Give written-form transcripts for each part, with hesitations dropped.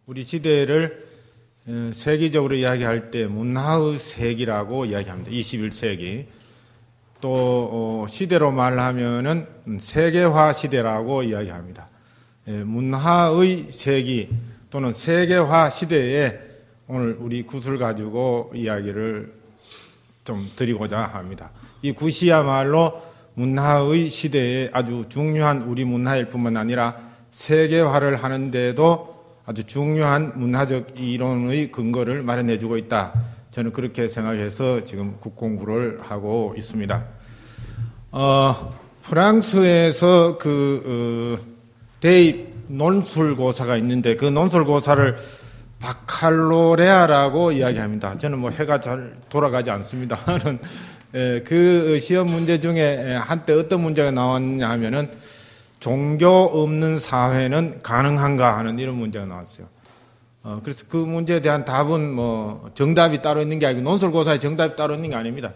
우리 시대를 세계적으로 이야기할 때 문화의 세기라고 이야기합니다. 21세기. 또 시대로 말하면은 세계화 시대라고 이야기합니다. 문화의 세기 또는 세계화 시대에 오늘 우리 굿을 가지고 이야기를 좀 드리고자 합니다. 이 굿이야말로 문화의 시대에 아주 중요한 우리 문화일 뿐만 아니라 세계화를 하는데도 아주 중요한 문화적 이론의 근거를 마련해주고 있다. 저는 그렇게 생각해서 지금 굿 공부를 하고 있습니다. 프랑스에서 대입 논술고사가 있는데 그 논술고사를 바칼로레아라고 이야기합니다. 저는 뭐 해가 잘 돌아가지 않습니다만 그 시험 문제 중에 한때 어떤 문제가 나왔냐 하면은 종교 없는 사회는 가능한가 하는 이런 문제가 나왔어요. 그래서 그 문제에 대한 답은 뭐 정답이 따로 있는 게 아니고 논술고사에 정답이 따로 있는 게 아닙니다.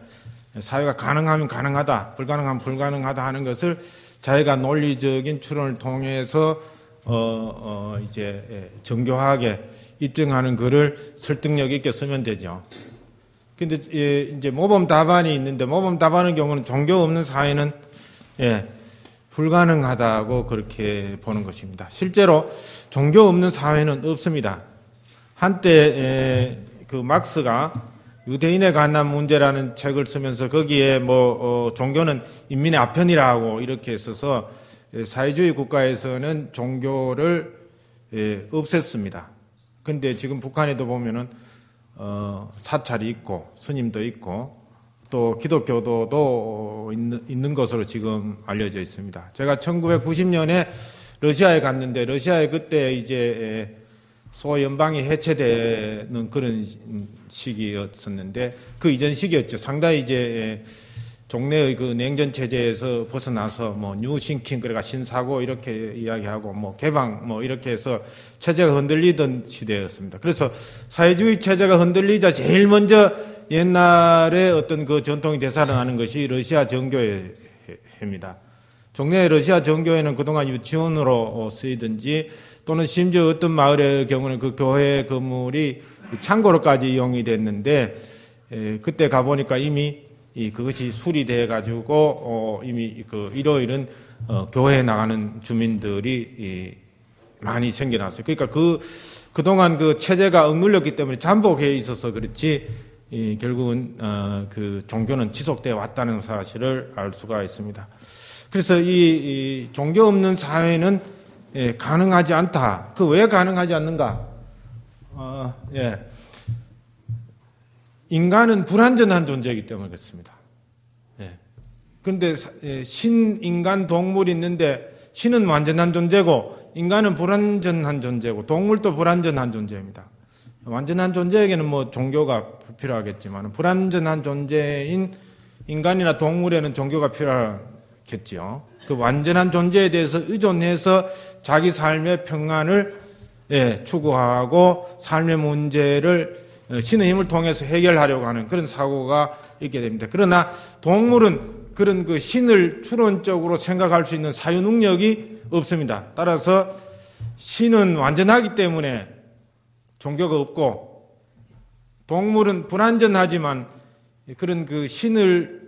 사회가 가능하면 가능하다, 불가능하면 불가능하다 하는 것을 자기가 논리적인 추론을 통해서 이제 정교하게 입증하는 글을 설득력 있게 쓰면 되죠. 근데 이제 모범 답안이 있는데 모범 답안의 경우는 종교 없는 사회는 불가능하다고 그렇게 보는 것입니다. 실제로 종교 없는 사회는 없습니다. 한때 그 막스가 유대인에 관한 문제라는 책을 쓰면서 거기에 종교는 인민의 아편이라고 이렇게 써서 사회주의 국가에서는 종교를 없앴습니다. 근데 지금 북한에도 보면은 사찰이 있고 스님도 있고 또 기독교도도 있는 것으로 지금 알려져 있습니다. 제가 1990년에 러시아에 갔는데 러시아에 그때 이제 소연방이 해체되는 그런 시기였었는데 그 이전 시기였죠. 상당히 이제 종래의 그 냉전 체제에서 벗어나서 뉴싱킹 그러니까 신사고 이렇게 이야기하고 개방 이렇게 해서 체제가 흔들리던 시대였습니다. 그래서 사회주의 체제가 흔들리자 제일 먼저 옛날에 어떤 그 전통이 되살아나는 것이 러시아 정교회입니다. 종래의 러시아 정교회는 그동안 유치원으로 쓰이든지 또는 심지어 어떤 마을의 경우는 그 교회 건물이 창고로까지 이용이 됐는데 그때 가보니까 이미 그것이 수리돼 가지고 이미 이러이런 교회에 나가는 주민들이 많이 생겨났어요. 그러니까 그동안 그 체제가 억눌렸기 때문에 잠복해 있어서 그렇지 결국은 그 종교는 지속되어 왔다는 사실을 알 수가 있습니다. 그래서 이 종교 없는 사회는 가능하지 않다. 왜 가능하지 않는가? 인간은 불완전한 존재이기 때문에 그렇습니다. 그런데 신인간 동물이 있는데 신은 완전한 존재고 인간은 불완전한 존재고 동물도 불완전한 존재입니다. 완전한 존재에게는 종교가 필요하겠지만 불완전한 존재인 인간이나 동물에는 종교가 필요하겠지요. 그 완전한 존재에 대해서 의존해서 자기 삶의 평안을 추구하고 삶의 문제를 신의 힘을 통해서 해결하려고 하는 그런 사고가 있게 됩니다. 그러나 동물은 그런 그 신을 추론적으로 생각할 수 있는 사유 능력이 없습니다. 따라서 신은 완전하기 때문에 종교가 없고 동물은 불완전하지만 그런 그 신을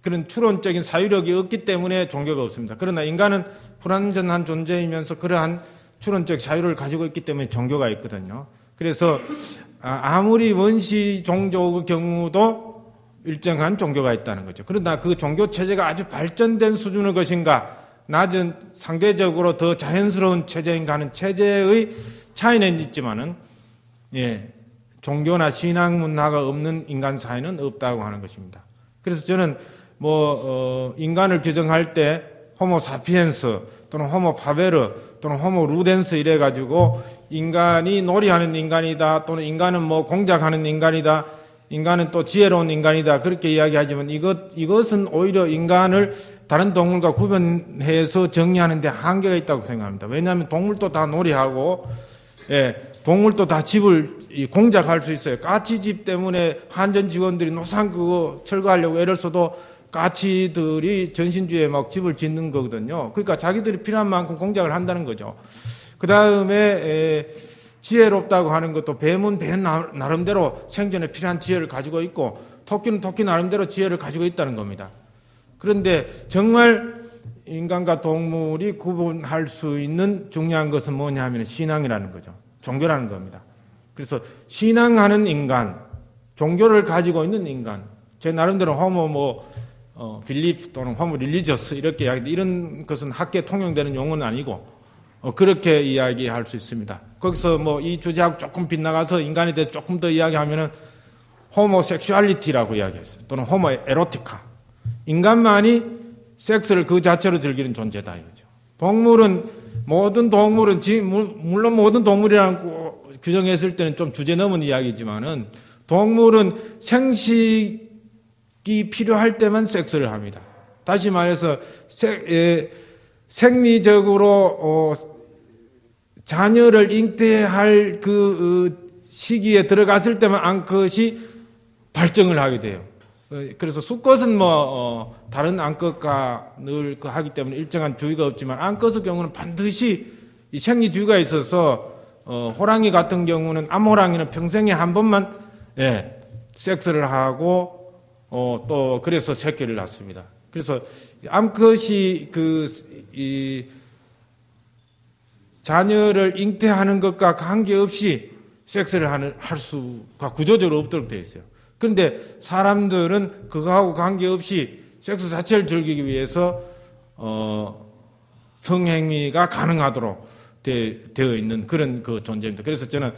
그런 추론적인 사유력이 없기 때문에 종교가 없습니다. 그러나 인간은 불완전한 존재이면서 그러한 추론적 사유를 가지고 있기 때문에 종교가 있거든요. 그래서 아무리 원시 종족의 경우도 일정한 종교가 있다는 거죠. 그러나 그 종교 체제가 아주 발전된 수준의 것인가, 낮은 상대적으로 더 자연스러운 체제인가 하는 체제의 차이는 있지만은, 종교나 신앙 문화가 없는 인간 사회는 없다고 하는 것입니다. 그래서 저는 인간을 규정할 때 호모 사피엔스 또는 호모 파베르 또는 호모 루덴스 이래가지고 인간이 놀이하는 인간이다 또는 인간은 공작하는 인간이다 인간은 또 지혜로운 인간이다 그렇게 이야기하지만 이것은 오히려 인간을 다른 동물과 구분해서 정리하는 데 한계가 있다고 생각합니다. 왜냐하면 동물도 다 놀이하고 동물도 다 집을 공작할 수 있어요. 까치집 때문에 한전 직원들이 노상 그거 철거하려고 애를 써도 까치들이 전신주에 막 집을 짓는 거거든요. 그러니까 자기들이 필요한 만큼 공작을 한다는 거죠. 그 다음에 지혜롭다고 하는 것도 뱀은 뱀 나름대로 생존에 필요한 지혜를 가지고 있고 토끼는 토끼 나름대로 지혜를 가지고 있다는 겁니다. 그런데 정말 인간과 동물이 구분할 수 있는 중요한 것은 뭐냐 하면 신앙이라는 거죠. 종교라는 겁니다. 그래서 신앙하는 인간, 종교를 가지고 있는 인간, 제 나름대로 호모 빌리프 또는 호모 릴리저스 이렇게 이야기하는데 이런 것은 학계에 통용되는 용어는 아니고 그렇게 이야기할 수 있습니다. 거기서 이 주제하고 조금 빗나가서 인간에 대해 조금 더 이야기하면은 호모섹슈얼리티라고 이야기했어요. 또는 호모 에로티카. 인간만이 섹스를 그 자체로 즐기는 존재다 이거죠. 모든 동물은 물론 모든 동물이라고 규정했을 때는 좀 주제 넘은 이야기지만은 동물은 생식이 필요할 때만 섹스를 합니다. 다시 말해서 생리적으로 자녀를 잉태할 그 시기에 들어갔을 때만 암컷이 발정을 하게 돼요. 그래서 수컷은 다른 암컷과 늘 하기 때문에 일정한 주의가 없지만 암컷의 경우는 반드시 이 생리 주의가 있어서 호랑이 같은 경우는 암호랑이는 평생에 한 번만 섹스를 하고 또 그래서 새끼를 낳습니다. 그래서 암컷이 이 자녀를 잉태하는 것과 관계없이 섹스를 할 수가 구조적으로 없도록 되어 있어요. 그런데 사람들은 그거하고 관계없이 섹스 자체를 즐기기 위해서 성행위가 가능하도록 되어 있는 그런 그 존재입니다. 그래서 저는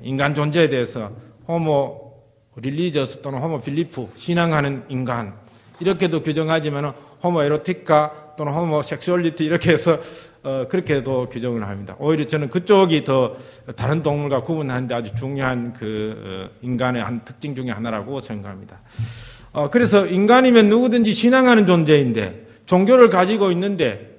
인간 존재에 대해서 호모 릴리저스 또는 호모 빌리프 신앙하는 인간 이렇게도 규정하지만 호모 에로티카 또는 호모 섹슈얼리티 이렇게 해서 그렇게도 규정을 합니다. 오히려 저는 그쪽이 더 다른 동물과 구분하는데 아주 중요한 인간의 한 특징 중에 하나라고 생각합니다. 그래서 인간이면 누구든지 신앙하는 존재인데 종교를 가지고 있는데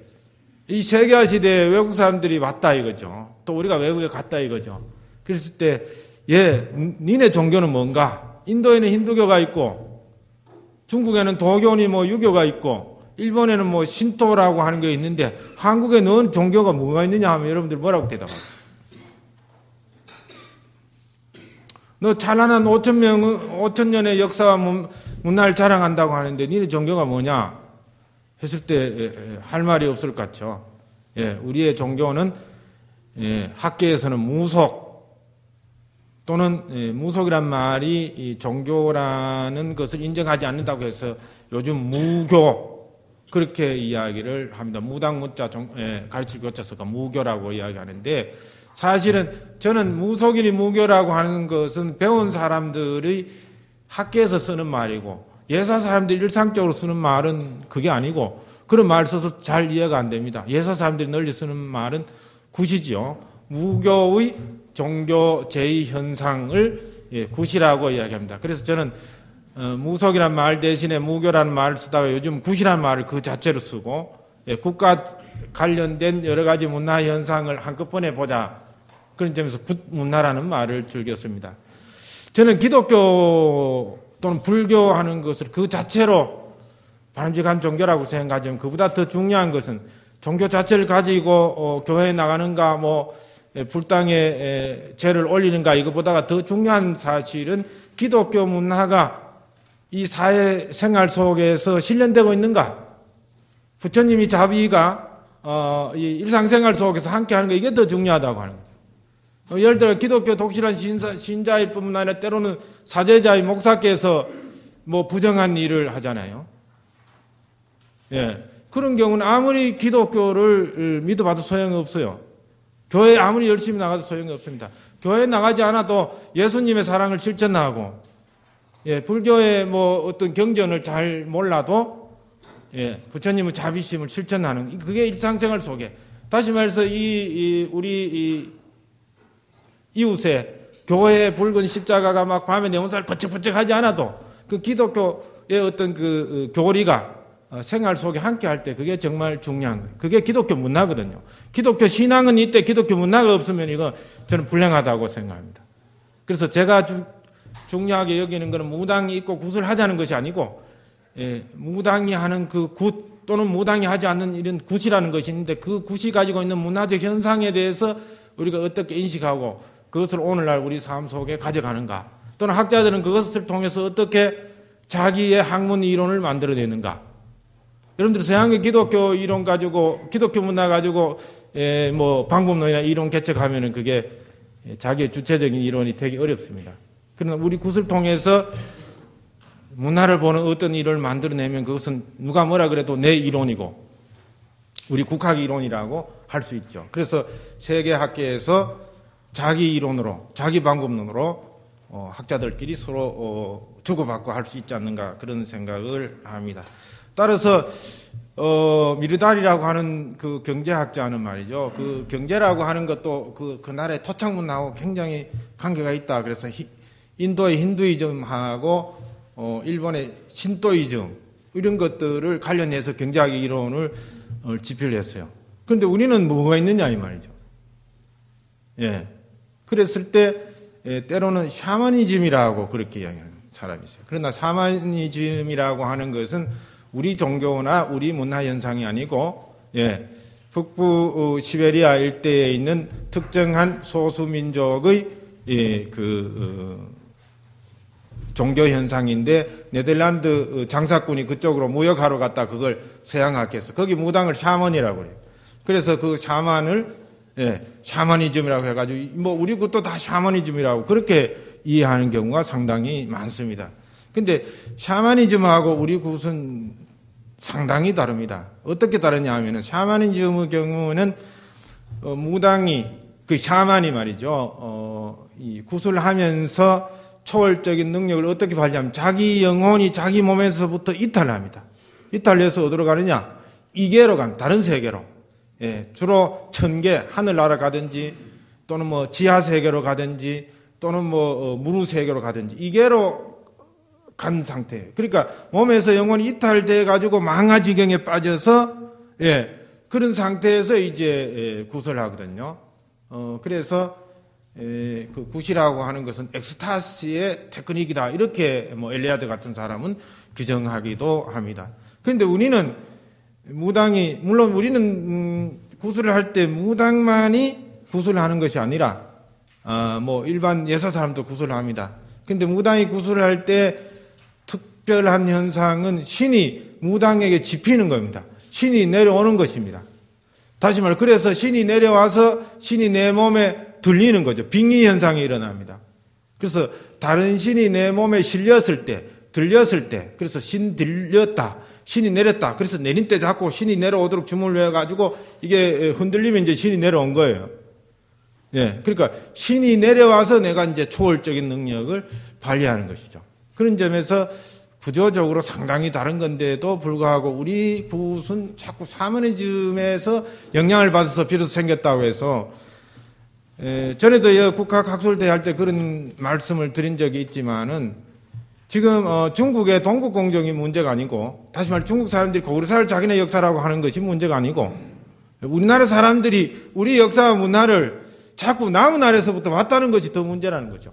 이 세계화 시대에 외국 사람들이 왔다 이거죠. 또 우리가 외국에 갔다 이거죠. 그랬을 때 니네 종교는 뭔가? 인도에는 힌두교가 있고 중국에는 도교니 유교가 있고 일본에는 신토라고 하는 게 있는데 한국에 넌 종교가 뭐가 있느냐 하면 여러분들 뭐라고 대답하세요? 너 찬란한 5,000년의 역사와 문화를 자랑한다고 하는데 니네 종교가 뭐냐? 했을 때 할 말이 없을 것 같죠. 우리의 종교는 학계에서는 무속 또는 무속이란 말이 이 종교라는 것을 인정하지 않는다고 해서 요즘 무교 그렇게 이야기를 합니다. 무당 무자 가르칠 교자 써서 무교라고 이야기하는데 사실은 저는 무속이니 무교라고 하는 것은 배운 사람들이 학계에서 쓰는 말이고 예사 사람들이 일상적으로 쓰는 말은 그게 아니고 그런 말 써서 잘 이해가 안 됩니다. 예사 사람들이 널리 쓰는 말은 굿이지요. 무교의 종교 제2현상을 굿이라고 이야기합니다. 그래서 저는 무속이란 말 대신에 무교라는 말을 쓰다가 요즘 굿이라는 말을 그 자체로 쓰고 굿과 관련된 여러 가지 문화 현상을 한꺼번에 보자. 그런 점에서 굿 문화라는 말을 즐겼습니다. 저는 기독교 또는 불교하는 것을 그 자체로 바람직한 종교라고 생각하지만 그보다 더 중요한 것은 종교 자체를 가지고 교회에 나가는가 불당에 죄를 올리는가 이것보다가 더 중요한 사실은 기독교 문화가 이 사회 생활 속에서 실현되고 있는가? 부처님이 자비가 이 일상생활 속에서 함께하는 거 이게 더 중요하다고 하는 거예요. 예를 들어 기독교 독실한 신자일 뿐만 아니라 때로는 사제자의 목사께서 부정한 일을 하잖아요. 그런 경우는 아무리 기독교를 믿어봐도 소용이 없어요. 교회에 아무리 열심히 나가도 소용이 없습니다. 교회에 나가지 않아도 예수님의 사랑을 실천하고 불교의 어떤 경전을 잘 몰라도 부처님의 자비심을 실천하는 그게 일상생활 속에 다시 말해서 우리 이웃에 교회의 붉은 십자가가 막 밤에 네온살 번쩍번쩍 하지 않아도 그 기독교의 어떤 그 교리가 생활 속에 함께 할 때 그게 정말 중요한 거예요. 그게 기독교 문화거든요. 기독교 신앙은 이때 기독교 문화가 없으면 이거 저는 불행하다고 생각합니다. 그래서 제가 중요하게 여기는 것은 무당이 있고 굿을 하자는 것이 아니고 무당이 하는 그 굿 또는 무당이 하지 않는 이런 굿이라는 것이 있는데 그 굿이 가지고 있는 문화적 현상에 대해서 우리가 어떻게 인식하고 그것을 오늘날 우리 삶 속에 가져가는가, 또는 학자들은 그것을 통해서 어떻게 자기의 학문 이론을 만들어내는가. 여러분들 서양의 기독교 이론 가지고, 기독교 문화 가지고 뭐 방법론이나 이론 개척하면은 그게 자기의 주체적인 이론이 되기 어렵습니다. 그러나 우리 굿을 통해서 문화를 보는 어떤 이론을 만들어내면 그것은 누가 뭐라 그래도 내 이론이고 우리 국학 이론이라고 할 수 있죠. 그래서 세계 학계에서 자기 이론으로, 자기 방법론으로 학자들끼리 서로 주고받고 할 수 있지 않는가, 그런 생각을 합니다. 따라서 미르달이라고 하는 그 경제학자는 말이죠. 그 경제라고 하는 것도 그 나라의 토착문화하고 굉장히 관계가 있다. 그래서 인도의 힌두이즘하고 일본의 신도이즘 이런 것들을 관련해서 경제학 이론을 집필을 했어요. 그런데 우리는 뭐가 있느냐 이 말이죠. 예. 그랬을 때 때로는 샤머니즘이라고 그렇게 이야기하는 사람이 있어요. 그러나 샤머니즘이라고 하는 것은 우리 종교나 우리 문화 현상이 아니고, 예, 북부 시베리아 일대에 있는 특정한 소수 민족의 종교 현상인데, 네덜란드 장사꾼이 그쪽으로 무역하러 갔다 그걸 서양화했어. 거기 무당을 샤먼이라고 그래요. 그래서 그 샤먼을 샤머니즘이라고 해가지고 뭐 우리 것도 다 샤머니즘이라고 그렇게 이해하는 경우가 상당히 많습니다. 근데 샤머니즘하고 우리 굿은 상당히 다릅니다. 어떻게 다르냐 하면은 샤머니즘의 경우는 무당이 그 샤만이 말이죠. 이 굿을 하면서 초월적인 능력을 어떻게 발휘하면 자기 영혼이 자기 몸에서부터 이탈합니다. 이탈해서 어디로 가느냐? 이계로 간 다른 세계로. 예, 주로 천계, 하늘나라 가든지 또는 뭐 지하 세계로 가든지 또는 뭐 무루 세계로 가든지 이계로 간 상태. 그러니까 몸에서 영혼이 이탈돼 가지고 망하지경에 빠져서 그런 상태에서 이제 굿을 하거든요. 그래서 그 굿이라고 하는 것은 엑스타시의 테크닉이다. 이렇게 뭐 엘리아드 같은 사람은 규정하기도 합니다. 그런데 우리는 무당이, 물론 우리는 굿을 할 때 무당만이 굿을 하는 것이 아니라 뭐 일반 예사 사람도 굿을 합니다. 근데 무당이 굿을 할 때 특별한 현상은 신이 무당에게 집히는 겁니다. 신이 내려오는 것입니다. 다시 말해, 그래서 신이 내려와서 신이 내 몸에 들리는 거죠. 빙의 현상이 일어납니다. 그래서 다른 신이 내 몸에 실렸을 때, 들렸을 때, 그래서 신 들렸다, 신이 내렸다. 그래서 내린 때 자꾸 신이 내려오도록 주문을 해가지고 이게 흔들리면 이제 신이 내려온 거예요. 예. 그러니까 신이 내려와서 내가 이제 초월적인 능력을 발휘하는 것이죠. 그런 점에서 구조적으로 상당히 다른 건데도 불구하고 우리 굿은 자꾸 샤머니즘에서 영향을 받아서 비로소 생겼다고 해서 전에도 국학학술대 할 때 그런 말씀을 드린 적이 있지만은 지금 중국의 동국공정이 문제가 아니고, 다시 말해 중국 사람들이 고구려사를 자기네 역사라고 하는 것이 문제가 아니고, 우리나라 사람들이 우리 역사와 문화를 자꾸 남은 나라에서부터 왔다는 것이 더 문제라는 거죠.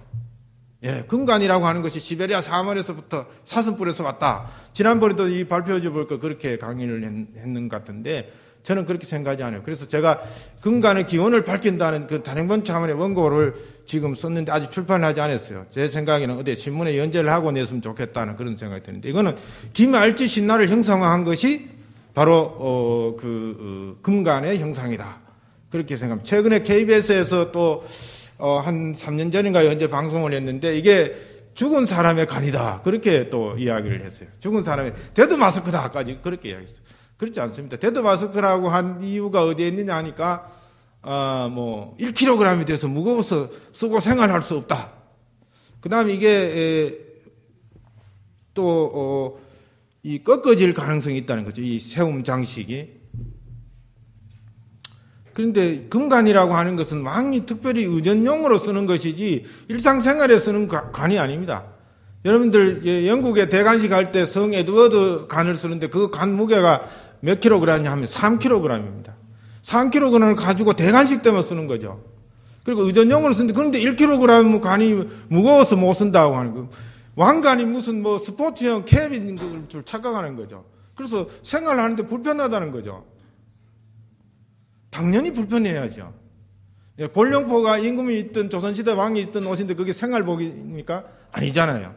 예, 금관이라고 하는 것이 시베리아 사머에서부터 사슴뿔에서 왔다. 지난번에도 이 발표해 볼 거 그렇게 강의를 했는 것 같은데 저는 그렇게 생각하지 않아요. 그래서 제가 금관의 기원을 밝힌다는 그 단행본 차원의 원고를 지금 썼는데 아직 출판을 하지 않았어요. 제 생각에는 어디 신문에 연재를 하고 냈으면 좋겠다는 그런 생각이 드는데, 이거는 김알지 신화를 형성한 것이 바로 금관의 형상이다. 그렇게 생각합니다. 최근에 KBS에서 또 한 3년 전인가 연재 방송을 했는데 이게 죽은 사람의 간이다. 그렇게 또 이야기를 했어요. 죽은 사람의 데드 마스크다까지 그렇게 이야기했어요. 그렇지 않습니다. 데드 마스크라고 한 이유가 어디에 있느냐 하니까 뭐 1kg이 돼서 무거워서 쓰고 생활할 수 없다. 그다음에 이게 또 이 꺾어질 가능성이 있다는 거죠. 이 세움 장식이. 그런데 금관이라고 하는 것은 왕이 특별히 의전용으로 쓰는 것이지 일상생활에 쓰는 관이 아닙니다. 여러분들 영국에 대관식 할 때 성 에드워드 관을 쓰는데 그 관 무게가 몇 킬로그램이냐 하면 3kg입니다. 3kg을 가지고 대관식 때만 쓰는 거죠. 그리고 의전용으로 쓰는데, 그런데 1kg 관이 무거워서 못 쓴다고 하는 거. 왕관이 무슨 뭐 스포츠형 캡인 줄 착각하는 거죠. 그래서 생활하는데 불편하다는 거죠. 당연히 불편해야죠. 예, 곤룡포가 임금이 있던 조선시대 왕이 입던 옷인데 그게 생활복입니까? 아니잖아요.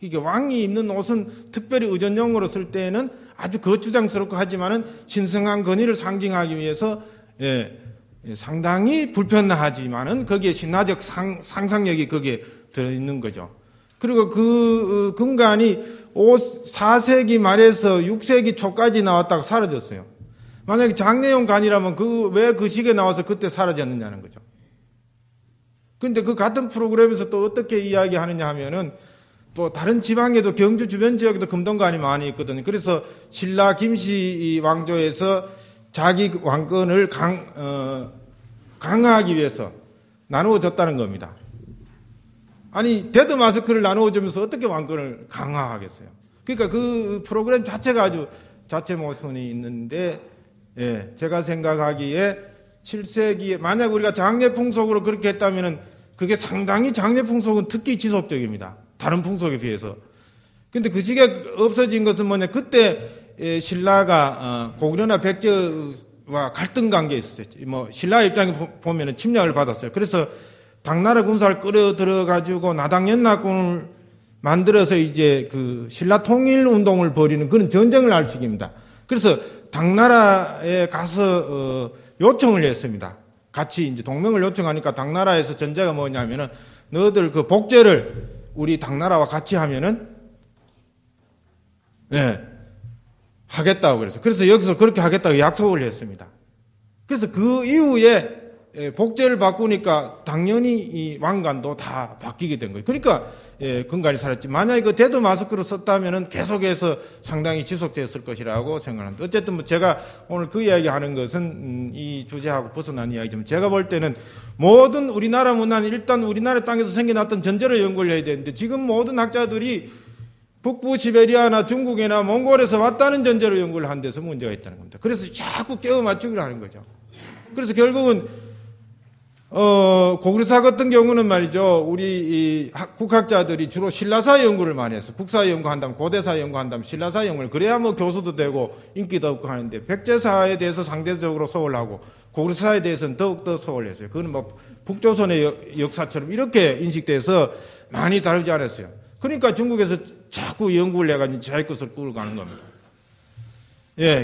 이게 왕이 입는 옷은 특별히 의전용으로 쓸 때에는 아주 거추장스럽고 하지만은 신성한 권위를 상징하기 위해서 상당히 불편하지만은 거기에 신화적 상상력이 거기에 들어있는 거죠. 그리고 그 금관이 4세기 말에서 6세기 초까지 나왔다가 사라졌어요. 만약에 장례용 관이라면 왜 그 시기에 나와서 그때 사라졌느냐는 거죠. 그런데 그 같은 프로그램에서 또 어떻게 이야기하느냐 하면은 또 다른 지방에도 경주 주변 지역에도 금동관이 많이 있거든요. 그래서 신라 김씨 왕조에서 자기 왕권을 강화하기 위해서 나누어졌다는 겁니다. 아니 데드 마스크를 나누어주면서 어떻게 왕권을 강화하겠어요? 그러니까 그 프로그램 자체가 아주 자체 모순이 있는데 제가 생각하기에 7세기에 만약 우리가 장례 풍속으로 그렇게 했다면은 그게 상당히 장례 풍속은 특히 지속적입니다. 다른 풍속에 비해서. 근데 그 시기에 없어진 것은 뭐냐? 그때 신라가 고구려나 백제와 갈등 관계에 있었어요. 뭐 신라 입장에 보면은 침략을 받았어요. 그래서 당나라 군사를 끌어들여 가지고 나당연납군을 만들어서 이제 그 신라 통일 운동을 벌이는 그런 전쟁을 할 시기입니다. 그래서 당나라에 가서 요청을 했습니다. 같이 이제 동맹을 요청하니까 당나라에서 전제가 뭐냐면은 너희들 그 복제를 우리 당나라와 같이 하면은 하겠다고 그래서 여기서 그렇게 하겠다고 약속을 했습니다. 그래서 그 이후에 복제를 바꾸니까 당연히 이 왕관도 다 바뀌게 된 거예요. 그러니까 금관이 살았지. 만약에 그 대도 마스크를 썼다면은 계속해서 상당히 지속되었을 것이라고 생각합니다. 어쨌든 뭐 제가 오늘 그 이야기하는 것은 이 주제하고 벗어난 이야기지만 제가 볼 때는 모든 우리나라 문화는 일단 우리나라 땅에서 생겨났던 전제로 연구를 해야 되는데 지금 모든 학자들이 북부 시베리아나 중국이나 몽골에서 왔다는 전제로 연구를 한 데서 문제가 있다는 겁니다. 그래서 자꾸 깨워 맞추기를 하는 거죠. 그래서 결국은 고구려사 같은 경우는 말이죠. 우리 국학자들이 주로 신라사 연구를 많이 했어요. 국사 연구한다면 고대사 연구한다면 신라사 연구를 그래야 뭐 교수도 되고 인기도 없고 하는데 백제사에 대해서 상대적으로 소홀하고 고구려사에 대해서는 더욱더 소홀했어요. 그건 뭐 북조선의 역사처럼 이렇게 인식돼서 많이 다루지 않았어요. 그러니까 중국에서 자꾸 연구를 해가지고 자기 것을 꾸고 가는 겁니다.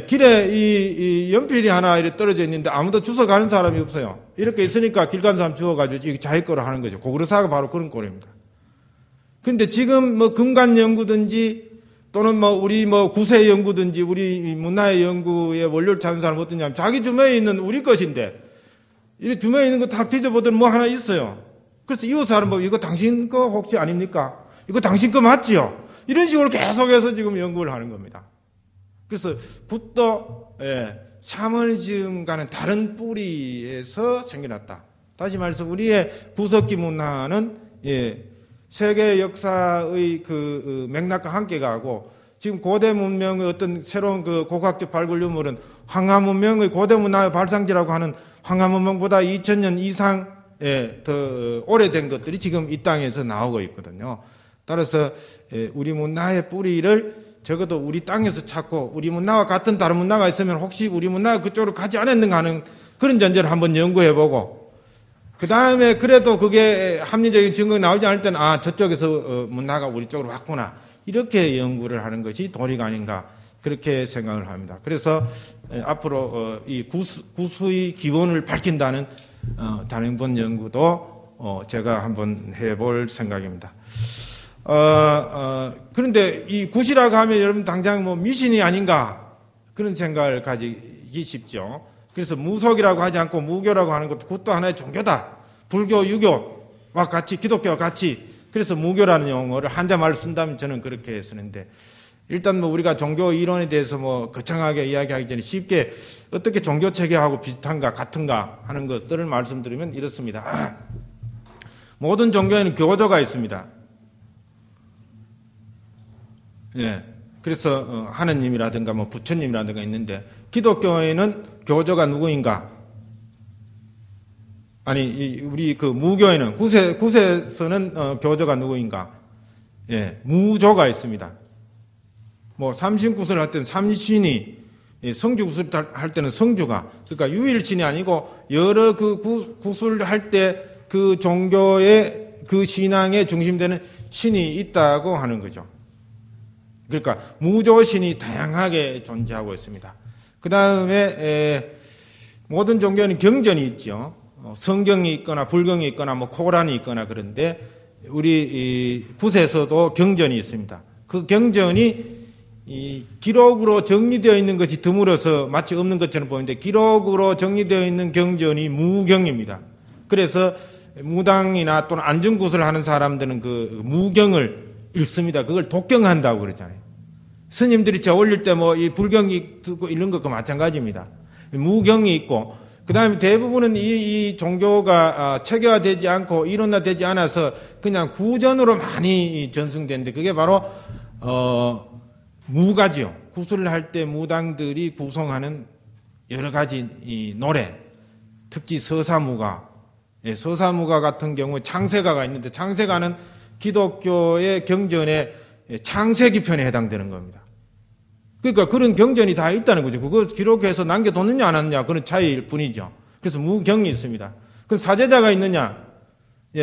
길에 이 연필이 하나 이렇게 떨어져 있는데 아무도 주워 가는 사람이 없어요. 이렇게 있으니까 길 간 사람 주워가지고 자기 거로 하는 거죠. 고구려사가 바로 그런 꼴입니다. 근데 지금 뭐 금관 연구든지 또는 뭐 우리 뭐 구세 연구든지 우리 문화의 연구의 원료를 찾는 사람은 어떠냐면 자기 주머니에 있는 우리 것인데 이 주머니에 있는 거 다 뒤져보더니 뭐 하나 있어요. 그래서 이웃 사람 뭐 이거 당신 거 혹시 아닙니까? 이거 당신 거 맞지요? 이런 식으로 계속해서 지금 연구를 하는 겁니다. 그래서 붓도 샤머니즘과는 다른 뿌리에서 생겨났다. 다시 말해서 우리의 구석기 문화는 세계 역사의 그 맥락과 함께 가고 지금 고대 문명의 어떤 새로운 그 고고학적 발굴 유물은 황하 문명의 고대 문화의 발상지라고 하는 황하 문명보다 2000년 이상 더 오래된 것들이 지금 이 땅에서 나오고 있거든요. 따라서 우리 문화의 뿌리를 적어도 우리 땅에서 찾고 우리 문화와 같은 다른 문화가 있으면 혹시 우리 문화가 그쪽으로 가지 않았는가 하는 그런 전제를 한번 연구해보고 그 다음에 그래도 그게 합리적인 증거가 나오지 않을 때는 저쪽에서 문화가 우리 쪽으로 왔구나 이렇게 연구를 하는 것이 도리가 아닌가 그렇게 생각을 합니다. 그래서 앞으로 이 구수의 기원을 밝힌다는 단행본 연구도 제가 한번 해볼 생각입니다. 그런데 이 굿이라고 하면 여러분 당장 뭐 미신이 아닌가 그런 생각을 가지기 쉽죠. 그래서 무속이라고 하지 않고 무교라고 하는 것도 그것도 하나의 종교다. 불교, 유교와 같이 기독교와 같이 그래서 무교라는 용어를 한자말로 쓴다면 저는 그렇게 쓰는데 일단 뭐 우리가 종교 이론에 대해서 뭐 거창하게 이야기하기 전에 쉽게 어떻게 종교 체계하고 비슷한가 같은가 하는 것들을 말씀드리면 이렇습니다. 모든 종교에는 교조가 있습니다. 그래서 하느님이라든가 뭐 부처님이라든가 있는데 기독교에는 교조가 누구인가? 아니 우리 그 무교에는 구세서는 교조가 누구인가? 무조가 있습니다. 뭐 삼신구설 할 때는 삼신이 성주 구술할 때는 성주가, 그러니까 유일신이 아니고 여러 그 구술할 때 그 종교의 그 신앙의 중심되는 신이 있다고 하는 거죠. 그러니까 무조신이 다양하게 존재하고 있습니다. 그 다음에 모든 종교는 경전이 있죠. 성경이 있거나 불경이 있거나 뭐 코란이 있거나 그런데 우리 굿에서도 경전이 있습니다. 그 경전이 기록으로 정리되어 있는 것이 드물어서 마치 없는 것처럼 보이는데 기록으로 정리되어 있는 경전이 무경입니다. 그래서 무당이나 또는 안정굿을 하는 사람들은 그 무경을 읽습니다. 그걸 독경한다고 그러잖아요. 스님들이 저 올릴 때 뭐 이 불경이 듣고 이런 것과 마찬가지입니다. 무경이 있고, 그 다음에 대부분은 이 종교가 체계화되지 않고 이론화되지 않아서 그냥 구전으로 많이 전승되는데 그게 바로, 무가지요. 구술을 할 때 무당들이 구성하는 여러 가지 이 노래, 특히 서사무가, 서사무가 같은 경우에 창세가가 있는데 창세가는 기독교의 경전의 창세기 편에 해당되는 겁니다. 그러니까 그런 경전이 다 있다는 거죠. 그거 기록해서 남겨뒀느냐 안 하느냐 그런 차이일 뿐이죠. 그래서 무경이 있습니다. 그럼 사제자가 있느냐?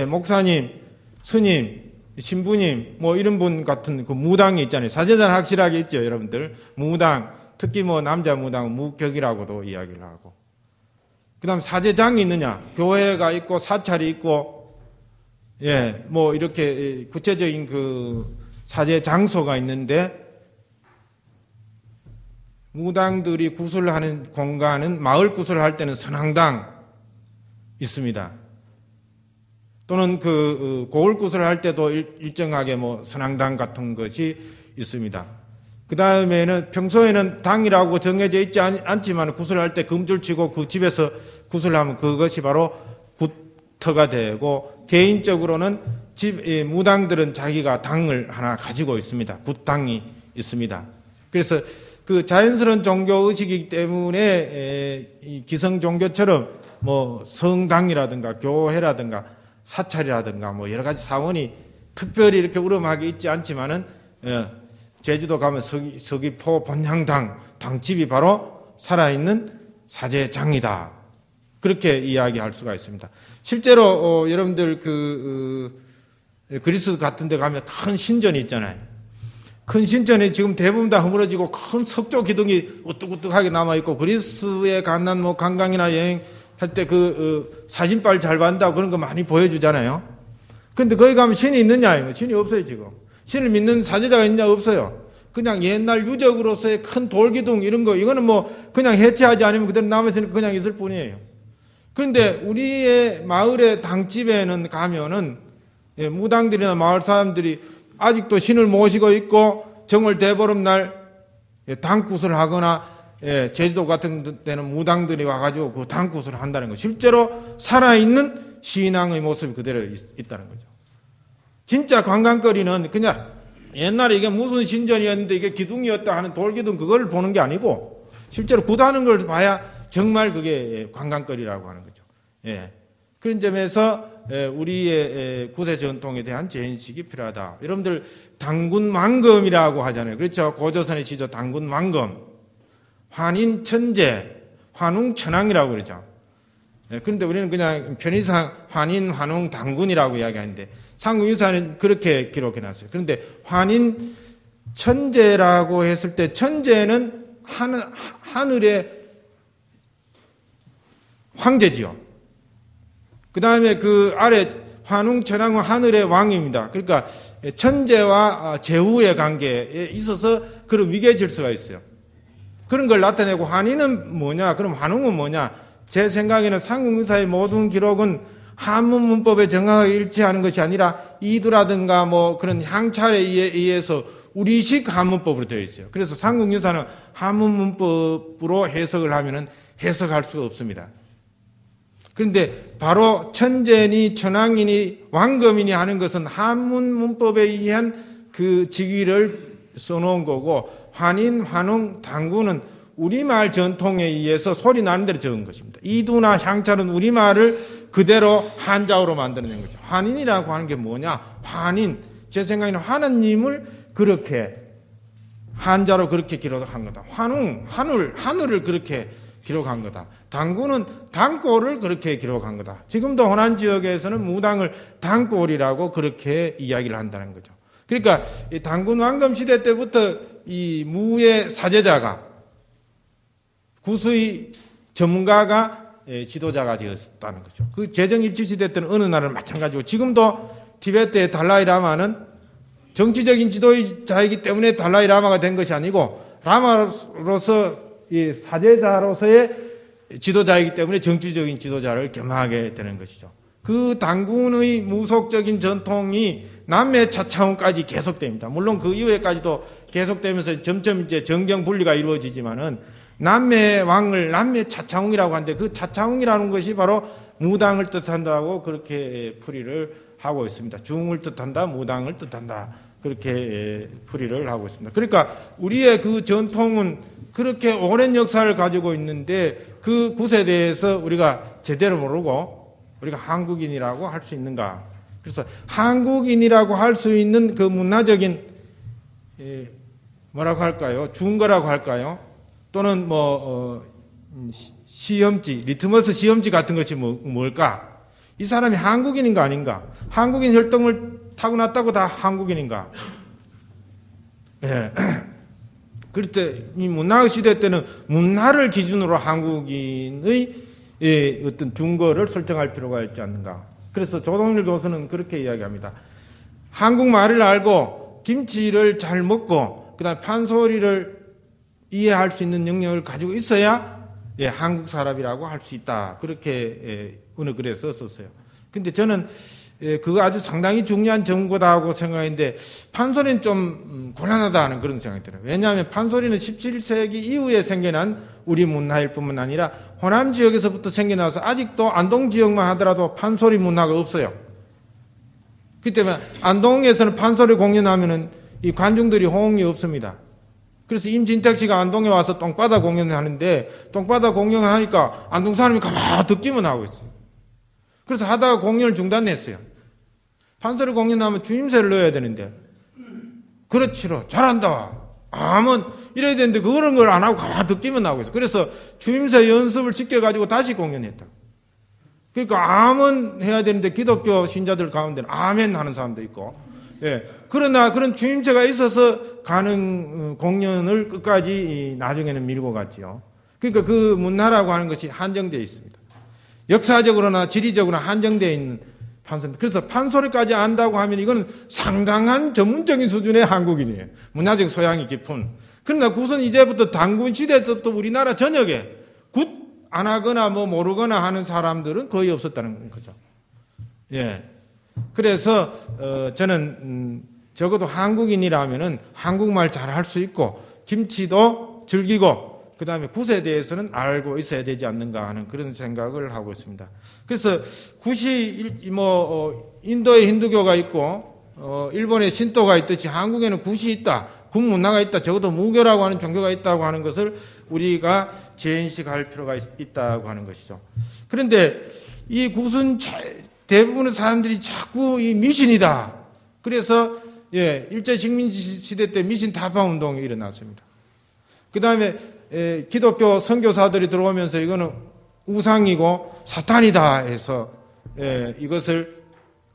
목사님, 스님, 신부님, 뭐 이런 분 같은 그 무당이 있잖아요. 사제자는 확실하게 있죠, 여러분들. 무당, 특히 뭐 남자 무당은 무격이라고도 이야기를 하고. 그 다음 사제장이 있느냐? 교회가 있고 사찰이 있고, 뭐 이렇게 구체적인 그 사제 장소가 있는데 무당들이 구술하는 공간은 마을 구술을 할 때는 선앙당 있습니다. 또는 그 고을 구술을 할 때도 일정하게 뭐 선앙당 같은 것이 있습니다. 그 다음에는 평소에는 당이라고 정해져 있지 않지만 구술할 때 금줄 치고 그 집에서 구술하면 그것이 바로 굿터가 되고 개인적으로는 무당들은 자기가 당을 하나 가지고 있습니다. 굿당이 있습니다. 그래서 그 자연스러운 종교 의식이기 때문에 이 기성 종교처럼 뭐 성당이라든가 교회라든가 사찰이라든가 뭐 여러 가지 사원이 특별히 이렇게 우름하게 있지 않지만은 제주도 가면 서귀포 본향당 당집이 바로 살아있는 사제장이다. 그렇게 이야기할 수가 있습니다. 실제로 여러분들 그리스 같은 데 가면 큰 신전이 있잖아요. 큰 신전이 지금 대부분 다 허물어지고 큰 석조 기둥이 우뚝우뚝하게 남아있고 그리스에 간난 뭐 관광이나 여행할 때 사진빨 잘 받는다고 그런 거 많이 보여주잖아요. 그런데 거기 가면 신이 있느냐? 신이 없어요, 지금. 신을 믿는 사제자가 있냐? 없어요. 그냥 옛날 유적으로서의 큰 돌기둥 이런 거, 이거는 뭐 그냥 해체하지 않으면 그대로 남아있으니까 그냥 있을 뿐이에요. 그런데 우리의 마을의 당집에는 가면은 무당들이나 마을 사람들이 아직도 신을 모시고 있고 정월 대보름날 당굿을 하거나 제주도 같은 데는 무당들이 와가지고 그 당굿을 한다는 거. 실제로 살아있는 신앙의 모습이 그대로 있다는 거죠. 진짜 관광거리는 그냥 옛날에 이게 무슨 신전이었는데 이게 기둥이었다 하는 돌기둥 그걸 보는 게 아니고 실제로 굿하는 걸 봐야 정말 그게 관광거리라고 하는 거죠. 그런 점에서 우리의 굿의 전통에 대한 재인식이 필요하다. 여러분들 당군만검이라고 하잖아요. 그렇죠? 고조선의 시조 당군만검, 환인천재, 환웅천왕이라고 그러죠. 그런데 우리는 그냥 편의상 환인, 환웅, 당군이라고 이야기하는데 삼국유사는 그렇게 기록해놨어요. 그런데 환인 천재라고 했을 때 천재는 하늘의 황제지요. 그 다음에 그 아래 환웅천왕은 하늘의 왕입니다. 그러니까 천재와 제후의 관계에 있어서 그런 위계 질서가 있어요. 그런 걸 나타내고 환인은 뭐냐? 그럼 환웅은 뭐냐? 제 생각에는 삼국유사의 모든 기록은 한문 문법에 정확하게 일치하는 것이 아니라 이두라든가 뭐 그런 향찰에 의해서 우리식 한문법으로 되어 있어요. 그래서 삼국유사는 한문 문법으로 해석을 하면은 해석할 수가 없습니다. 그런데 바로 천재니 천왕이니 왕검이니 하는 것은 한문 문법에 의한 그 직위를 써놓은 거고 환인, 환웅, 당군은 우리말 전통에 의해서 소리 나는 대로 적은 것입니다. 이두나 향찰은 우리말을 그대로 한자어로 만들어낸 거죠. 환인이라고 하는 게 뭐냐? 환인. 제 생각에는 하나님을 그렇게 한자로 그렇게 기록한 거다. 하늘을 그렇게 기록한 거다. 당구는 당골을 그렇게 기록한 거다. 지금도 호남 지역에서는 무당을 당골이라고 그렇게 이야기를 한다는 거죠. 그러니까 당군 왕금 시대 때부터 이 무의 사제자가 구수의 전문가가 지도자가 되었다는 거죠. 그 제정일치 시대 때는 어느 나라는 마찬가지고 지금도 티베트의 달라이 라마는 정치적인 지도자이기 때문에 달라이 라마가 된 것이 아니고 라마로서 이 사제자로서의 지도자이기 때문에 정치적인 지도자를 겸하게 되는 것이죠. 그 당군의 무속적인 전통이 남매 차차원까지 계속됩니다. 물론 그 이후에까지도 계속되면서 점점 이제 정경 분리가 이루어지지만은 남매 왕을 남매 차차웅이라고 하는데 그 차차웅이라는 것이 바로 무당을 뜻한다고 그렇게 풀이를 하고 있습니다. 중을 뜻한다, 무당을 뜻한다. 그렇게 풀이를 하고 있습니다. 그러니까 우리의 그 전통은 그렇게 오랜 역사를 가지고 있는데 그 굿에 대해서 우리가 제대로 모르고 우리가 한국인이라고 할 수 있는가. 그래서 한국인이라고 할 수 있는 그 문화적인 뭐라고 할까요? 중거라고 할까요? 또는 시험지, 리트머스 시험지 같은 것이 뭘까? 이 사람이 한국인인가 아닌가? 한국인 혈통을 타고났다고 다 한국인인가? 예. 그럴 때, 이 문화 시대 때는 문화를 기준으로 한국인의 어떤 중거를 설정할 필요가 있지 않는가. 그래서 조동일 교수는 그렇게 이야기합니다. 한국말을 알고 김치를 잘 먹고 그다음 판소리를 이해할 수 있는 능력을 가지고 있어야 한국 사람이라고 할 수 있다. 그렇게 어느 글에 썼었어요. 근데 저는 그거 아주 상당히 중요한 정보다고 생각했는데 판소리는 좀 곤란하다는 그런 생각이 들어요. 왜냐하면 판소리는 17세기 이후에 생겨난 우리 문화일 뿐만 아니라 호남 지역에서부터 생겨나서 아직도 안동 지역만 하더라도 판소리 문화가 없어요. 그렇기 때문에 안동에서는 판소리 공연하면은 이 관중들이 호응이 없습니다. 그래서 임진택 씨가 안동에 와서 똥바다 공연을 하는데 똥바다 공연을 하니까 안동 사람이 가만히 듣기만 하고 있어요. 그래서 하다가 공연을 중단했어요. 판소리 공연하면 주임새를 넣어야 되는데 그렇지로 잘한다. 아무 이래야 되는데 그런 걸 안 하고 가만히 듣기만 하고 있어요. 그래서 주임새 연습을 시켜가지고 다시 공연했다. 그러니까 아멘 해야 되는데 기독교 신자들 가운데는 아멘 하는 사람도 있고 예. 그러나 그런 주임새가 있어서 가는 공연을 끝까지 나중에는 밀고 갔지요. 그러니까 그 문화라고 하는 것이 한정되어 있습니다. 역사적으로나 지리적으로나 한정되어 있는 판소리. 그래서 판소리까지 안다고 하면 이건 상당한 전문적인 수준의 한국인이에요. 문화적 소양이 깊은. 그러나 굿은 이제부터 당군 시대 때부터 우리나라 전역에 굿 안 하거나 모르거나 하는 사람들은 거의 없었다는 거죠. 예. 그래서 저는 적어도 한국인이라면은 한국말 잘할 수 있고 김치도 즐기고 그 다음에 굿에 대해서는 알고 있어야 되지 않는가 하는 그런 생각을 하고 있습니다. 그래서 굿이 인도에 힌두교가 있고 일본에 신도가 있듯이 한국에는 굿이 있다. 굿 문화가 있다. 적어도 무교라고 하는 종교가 있다고 하는 것을 우리가 재인식할 필요가 있다고 하는 것이죠. 그런데 이 굿은 대부분의 사람들이 자꾸 이 미신이다. 그래서 일제 식민지 시대 때 미신 타파 운동이 일어났습니다. 그 다음에 기독교 선교사들이 들어오면서 이거는 우상이고 사탄이다 해서 이것을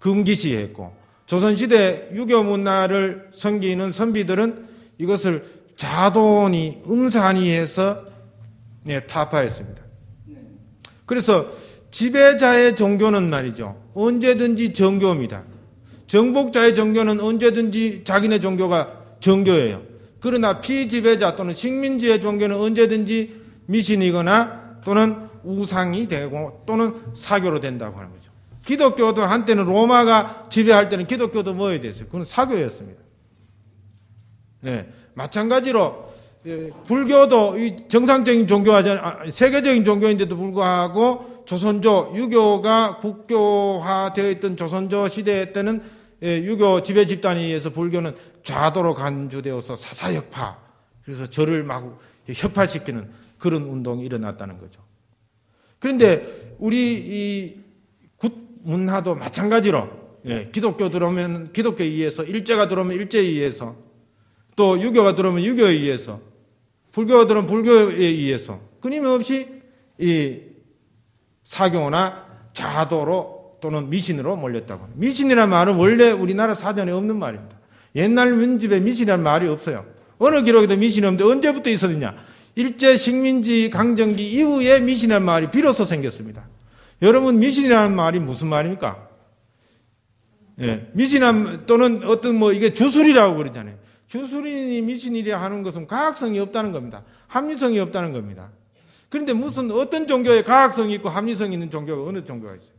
금기시했고 조선시대 유교 문화를 섬기는 선비들은 이것을 자도니 음산이 해서 타파했습니다. 그래서 지배자의 종교는 말이죠. 언제든지 정교입니다. 정복자의 종교는 언제든지 자기네 종교가 정교예요. 그러나 피지배자 또는 식민지의 종교는 언제든지 미신이거나 또는 우상이 되고 또는 사교로 된다고 하는 거죠. 기독교도 한때는 로마가 지배할 때는 기독교도 뭐에 됐어요? 그건 사교였습니다. 네, 마찬가지로 불교도 정상적인 종교하잖아요. 세계적인 종교인데도 불구하고 조선조, 유교가 국교화되어 있던 조선조 시대 때는 유교 지배 집단에 의해서 불교는 좌도로 간주되어서 사사역파, 그래서 절을 막 혁파시키는 그런 운동이 일어났다는 거죠. 그런데 우리 이 굿 문화도 마찬가지로 기독교 들어오면 기독교에 의해서, 일제가 들어오면 일제에 의해서, 또 유교가 들어오면 유교에 의해서, 불교가 들어오면 불교에 의해서 끊임없이 이 사교나 자도로 또는 미신으로 몰렸다고 합니다. 미신이라는 말은 원래 우리나라 사전에 없는 말입니다. 옛날 문집에 미신이라는 말이 없어요. 어느 기록에도 미신이 없는데 언제부터 있었느냐? 일제 식민지 강점기 이후에 미신이라는 말이 비로소 생겼습니다. 여러분, 미신이라는 말이 무슨 말입니까? 예, 미신함 또는 어떤 이게 주술이라고 그러잖아요. 주술인이 미신이라 하는 것은 과학성이 없다는 겁니다. 합리성이 없다는 겁니다. 그런데 무슨 어떤 종교에 과학성이 있고 합리성이 있는 종교가 어느 종교가 있어요?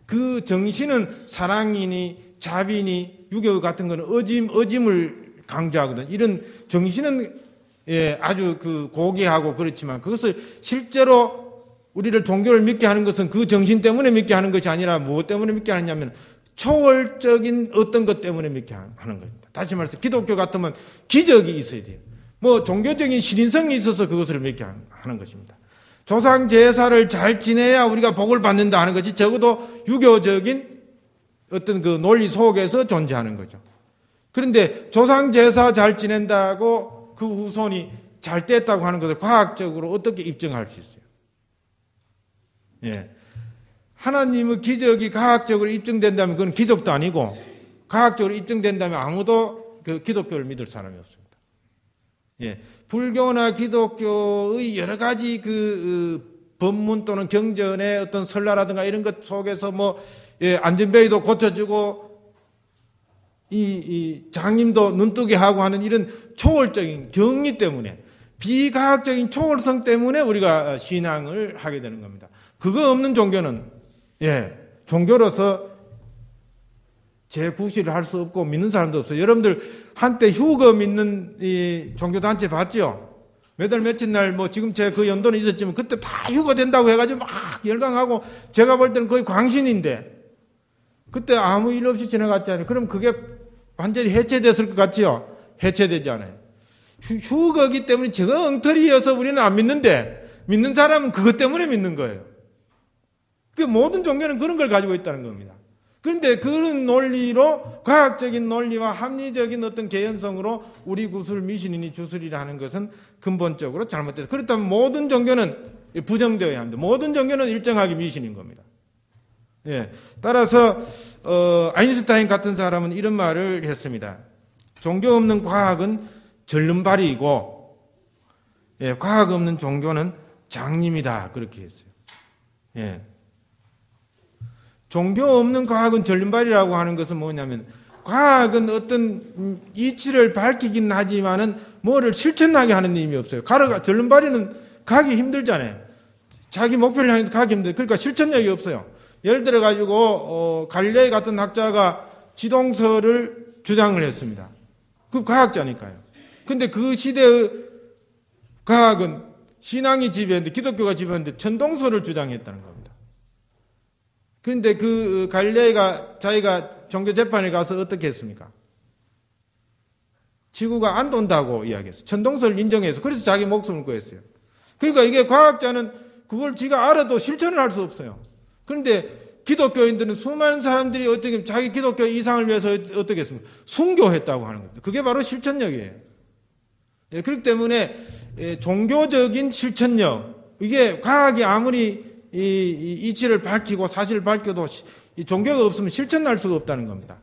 그 정신은 사랑이니 자비니 유교 같은 거는 어짐을 강조하거든. 이런 정신은 아주 고귀하고 그렇지만 그것을 실제로 우리를 종교를 믿게 하는 것은 그 정신 때문에 믿게 하는 것이 아니라 무엇 때문에 믿게 하느냐면 초월적인 어떤 것 때문에 믿게 하는 겁니다. 다시 말해서 기독교 같으면 기적이 있어야 돼요. 종교적인 신인성이 있어서 그것을 믿게 하는 것입니다. 조상 제사를 잘 지내야 우리가 복을 받는다 하는 것이 적어도 유교적인 어떤 그 논리 속에서 존재하는 거죠. 그런데 조상 제사 잘 지낸다고 그 후손이 잘 됐다고 하는 것을 과학적으로 어떻게 입증할 수 있어요? 예. 하나님의 기적이 과학적으로 입증된다면 그건 기적도 아니고 과학적으로 입증된다면 아무도 그 기독교를 믿을 사람이 없습니다. 예. 불교나 기독교의 여러 가지 법문 또는 경전의 어떤 설화라든가 이런 것 속에서 안전벨도 고쳐주고 이 장님도 눈뜨게 하고 하는 이런 초월적인 경리 때문에 비과학적인 초월성 때문에 우리가 신앙을 하게 되는 겁니다. 그거 없는 종교는 종교로서 재구실을 할 수 없고 믿는 사람도 없어요. 여러분들 한때 휴거 믿는 이 종교단체 봤죠? 몇월 며칠 날 지금 제 그 연도는 있었지만 그때 다 휴거 된다고 해가지고 막 열광하고 제가 볼 때는 거의 광신인데 그때 아무 일 없이 지나갔잖아요. 그럼 그게 완전히 해체됐을 것 같지요? 해체되지 않아요. 휴거기 때문에 저거 엉터리여서 우리는 안 믿는데 믿는 사람은 그것 때문에 믿는 거예요. 그 모든 종교는 그런 걸 가지고 있다는 겁니다. 그런데 그런 논리로 과학적인 논리와 합리적인 어떤 개연성으로 우리 구술 미신이니 주술이라 하는 것은 근본적으로 잘못돼서 그렇다면 모든 종교는 부정되어야 합니다. 모든 종교는 일정하게 미신인 겁니다. 따라서 아인슈타인 같은 사람은 이런 말을 했습니다. 종교 없는 과학은 절름발이고 과학 없는 종교는 장님이다 그렇게 했어요. 종교 없는 과학은 절름발이라고 하는 것은 뭐냐면 과학은 어떤 이치를 밝히긴 하지만은 뭐를 실천하게 하는 힘이 없어요. 절름발이는 가기 힘들잖아요. 자기 목표를 향해서 가기 힘들어요. 그러니까 실천력이 없어요. 예를 들어 가지고 갈릴레이 같은 학자가 지동설을 주장을 했습니다. 그 과학자니까요. 근데 그 시대의 과학은 신앙이 지배했는데 기독교가 지배했는데 천동설을 주장했다는 겁니다. 그런데 그 갈릴레이가 자기가 종교 재판에 가서 어떻게 했습니까? 지구가 안 돈다고 이야기했어요. 천동설을 인정해서 그래서 자기 목숨을 구했어요. 그러니까 이게 과학자는 그걸 지가 알아도 실천을 할 수 없어요. 그런데 기독교인들은 수많은 사람들이 어떻게 자기 기독교 이상을 위해서 어떻게 했습니까? 순교했다고 하는 겁니다. 그게 바로 실천력이에요. 그렇기 때문에 종교적인 실천력 이게 과학이 아무리 이 이치를 밝히고 사실을 밝혀도 이 종교가 없으면 실천할 수가 없다는 겁니다.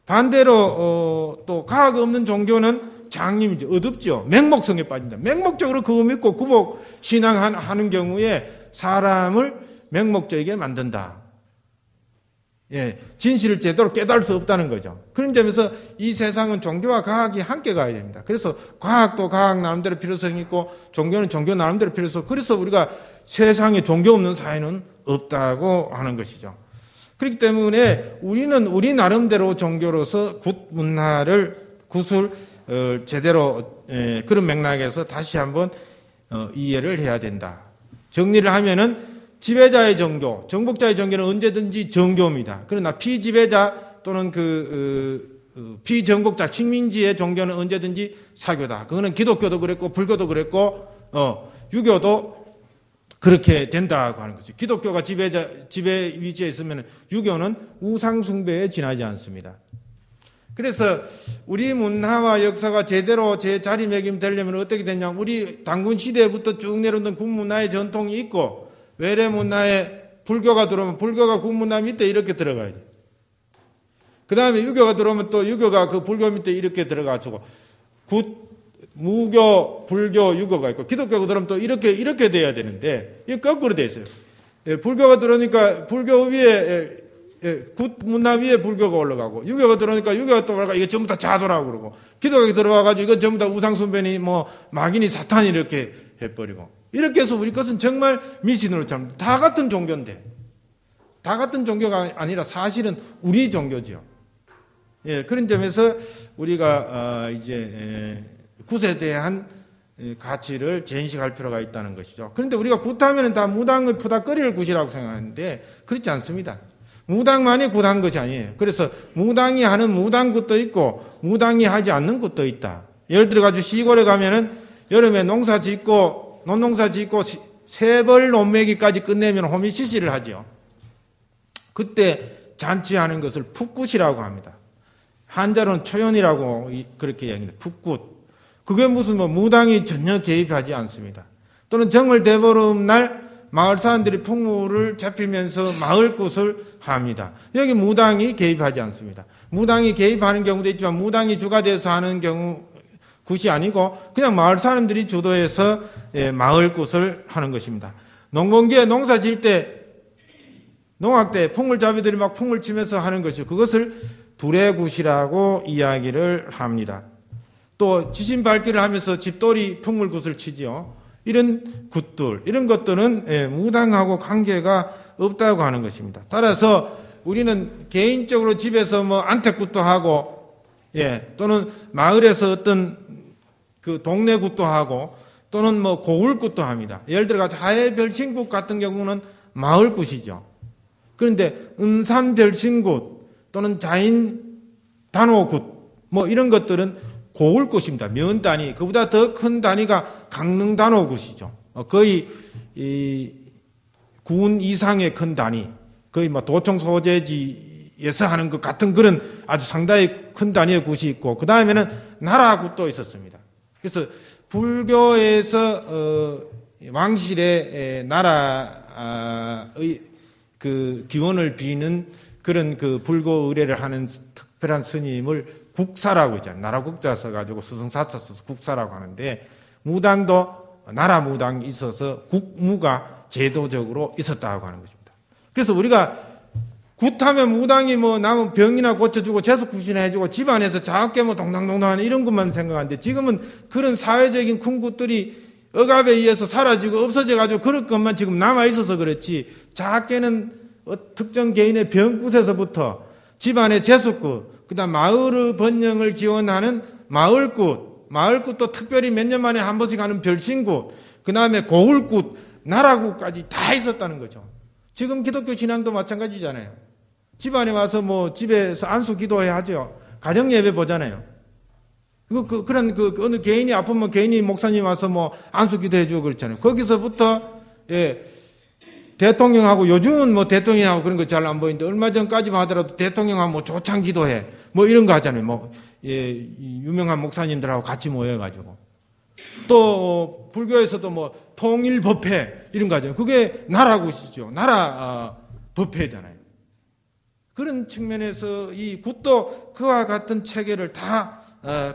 반대로 또 과학 없는 종교는 장님이죠. 어둡죠. 맹목성에 빠진다. 맹목적으로 그거 믿고 구복 신앙하는 경우에 사람을 맹목적이게 만든다. 진실을 제대로 깨달을 수 없다는 거죠. 그런 점에서 이 세상은 종교와 과학이 함께 가야 됩니다. 그래서 과학도 과학 나름대로 필요성이 있고 종교는 종교 나름대로 필요성. 그래서 우리가 세상에 종교 없는 사회는 없다고 하는 것이죠. 그렇기 때문에 우리는 우리 나름대로 종교로서 굿문화를 구술 제대로 그런 맥락에서 다시 한번 이해를 해야 된다. 정리를 하면은 지배자의 종교, 정복자의 종교는 언제든지 정교입니다. 그러나 피지배자 또는 피정복자, 식민지의 종교는 언제든지 사교다. 그거는 기독교도 그랬고 불교도 그랬고 유교도 그렇게 된다고 하는 거죠. 기독교가 지배 위치에 있으면 유교는 우상 숭배에 지나지 않습니다. 그래서 우리 문화와 역사가 제대로 제 자리매김되려면 어떻게 되냐. 우리 단군 시대부터 쭉 내려오던 국문화의 전통이 있고 외래 문화에 불교가 들어오면 불교가 국문화 밑에 이렇게 들어가야 돼. 그 다음에 유교가 들어오면 또 유교가 그 불교 밑에 이렇게 들어가지고 무교, 불교, 유교가 있고 기독교가 들어오면 또 이렇게 돼야 되는데 이게 거꾸로 돼 있어요. 불교가 들어오니까 불교 위에 문화 위에 불교가 올라가고 유교가 들어오니까 유교가 또 올라가 이거 전부 다 자도라고 그러고 기독교가 들어와가지고 이건 전부 다 우상숭배니 뭐 마귀니 사탄이 이렇게 해버리고 이렇게 해서 우리 것은 정말 미신으로 참 다 같은 종교인데 다 같은 종교가 아니라 사실은 우리 종교지요. 예, 그런 점에서 우리가 이제 굿에 대한 가치를 재인식할 필요가 있다는 것이죠. 그런데 우리가 굿하면 다 무당의 푸닥거리를 굿이라고 생각하는데 그렇지 않습니다. 무당만이 굿한 것이 아니에요. 그래서 무당이 하는 무당 굿도 있고 무당이 하지 않는 굿도 있다. 예를 들어 가지고 시골에 가면은 여름에 농사 짓고 논농사 짓고 세벌 논매기까지 끝내면 호미시시를 하죠. 그때 잔치하는 것을 풋굿이라고 합니다. 한자로는 초연이라고 그렇게 얘기합니다. 풋굿. 그게 무슨 무당이 전혀 개입하지 않습니다. 또는 정월 대보름 날 마을 사람들이 풍물을 잡히면서 마을굿을 합니다. 여기 무당이 개입하지 않습니다. 무당이 개입하는 경우도 있지만 무당이 주가 돼서 하는 경우 굿이 아니고 그냥 마을 사람들이 주도해서 마을굿을 하는 것입니다. 농번기에 농사 지을 때 농악 때 풍물잡이들이 막 풍물 치면서 하는 것이죠. 그것을 두레굿이라고 이야기를 합니다. 또 지신밟기를 하면서 집돌이 풍물굿을 치지요. 이런 굿들, 이런 것들은 무당하고 관계가 없다고 하는 것입니다. 따라서 우리는 개인적으로 집에서 뭐 안택굿도 하고, 또는 마을에서 어떤 그 동네 굿도 하고, 또는 뭐 고을굿도 합니다. 예를 들어 하해별신굿 같은 경우는 마을굿이죠. 그런데 은산별신굿 또는 자인단호굿 뭐 이런 것들은 고을굿입니다. 면 단위, 그보다 더 큰 단위가 강릉단호굿이죠. 거의 군 이상의 큰 단위, 거의 뭐 도청 소재지에서 하는 것 같은 그런 아주 상당히 큰 단위의 굿이 있고, 그 다음에는 나라굿도 있었습니다. 그래서 불교에서 왕실의 나라의 그 기원을 비는 그런 그 불교 의례를 하는 특별한 스님을 국사라고 있잖아요. 나라 국자 써가지고 스승사자 써서 국사라고 하는데, 무당도 나라 무당이 있어서 국무가 제도적으로 있었다고 하는 것입니다. 그래서 우리가 굿하면 무당이 뭐 남은 병이나 고쳐주고 재수굿이나 해주고 집안에서 작게 뭐 동당동당하는 이런 것만 생각하는데, 지금은 그런 사회적인 큰 굿들이 억압에 의해서 사라지고 없어져가지고 그런 것만 지금 남아있어서 그렇지, 작게는 특정 개인의 병굿에서부터 집안의 재수굿, 그 다음 마을의 번영을 기원하는 마을굿도 특별히 몇 년 만에 한 번씩 하는 별신굿, 그 다음에 고을굿, 나라굿까지 다 있었다는 거죠. 지금 기독교 신앙도 마찬가지잖아요. 집안에 와서 뭐 집에서 안수 기도해야 하죠. 가정 예배 보잖아요. 그런 어느 개인이 아프면 개인이 목사님 와서 뭐 안수 기도해주고 그렇잖아요. 거기서부터 대통령하고, 요즘은 뭐 대통령하고 그런 거 잘 안 보이는데 얼마 전까지만 하더라도 대통령하고 뭐 조창 기도해 뭐 이런 거 하잖아요. 뭐 유명한 목사님들하고 같이 모여가지고, 또 불교에서도 뭐 통일법회 이런 거 하잖아요. 그게 나라굿이죠. 나라 법회잖아요. 그런 측면에서 이 굿도 그와 같은 체계를 다